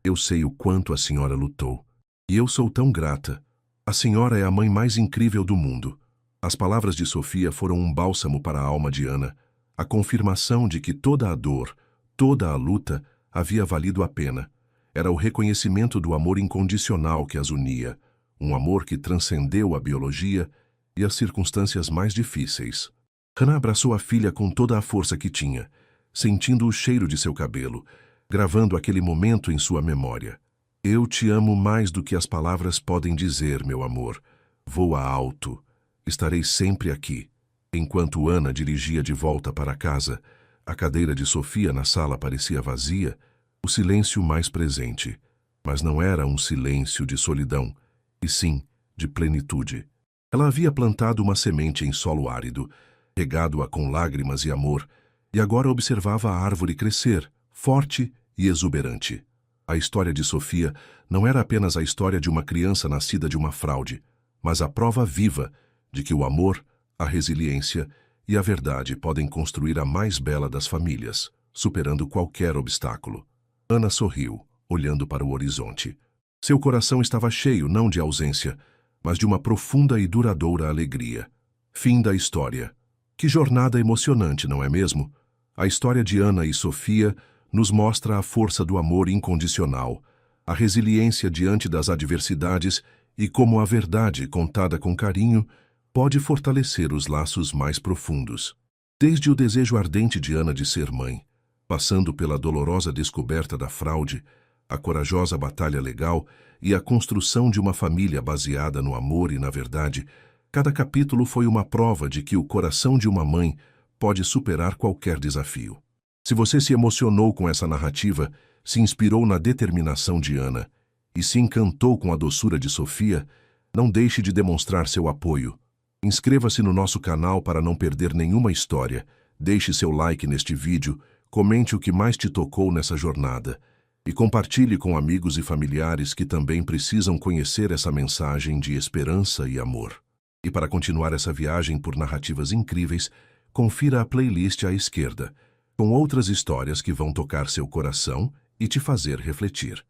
Eu sei o quanto a senhora lutou. E eu sou tão grata. A senhora é a mãe mais incrível do mundo." As palavras de Sofia foram um bálsamo para a alma de Ana, a confirmação de que toda a dor, toda a luta havia valido a pena. Era o reconhecimento do amor incondicional que as unia, um amor que transcendeu a biologia e as circunstâncias mais difíceis. Hannah abraçou a filha com toda a força que tinha, sentindo o cheiro de seu cabelo, gravando aquele momento em sua memória. "Eu te amo mais do que as palavras podem dizer, meu amor. Voa alto. Estarei sempre aqui." Enquanto Ana dirigia de volta para casa, a cadeira de Sofia na sala parecia vazia, o silêncio mais presente. Mas não era um silêncio de solidão, e sim de plenitude. Ela havia plantado uma semente em solo árido, regado-a com lágrimas e amor, e agora observava a árvore crescer, forte e exuberante. A história de Sofia não era apenas a história de uma criança nascida de uma fraude, mas a prova viva de que o amor, a resiliência e a verdade podem construir a mais bela das famílias, superando qualquer obstáculo. Ana sorriu, olhando para o horizonte. Seu coração estava cheio não de ausência, mas de uma profunda e duradoura alegria. Fim da história. Que jornada emocionante, não é mesmo? A história de Ana e Sofia nos mostra a força do amor incondicional, a resiliência diante das adversidades e como a verdade, contada com carinho, pode fortalecer os laços mais profundos. Desde o desejo ardente de Ana de ser mãe, passando pela dolorosa descoberta da fraude, a corajosa batalha legal e a construção de uma família baseada no amor e na verdade, cada capítulo foi uma prova de que o coração de uma mãe pode superar qualquer desafio. Se você se emocionou com essa narrativa, se inspirou na determinação de Ana e se encantou com a doçura de Sofia, não deixe de demonstrar seu apoio. Inscreva-se no nosso canal para não perder nenhuma história, deixe seu like neste vídeo, comente o que mais te tocou nessa jornada e compartilhe com amigos e familiares que também precisam conhecer essa mensagem de esperança e amor. E para continuar essa viagem por narrativas incríveis, confira a playlist à esquerda, com outras histórias que vão tocar seu coração e te fazer refletir.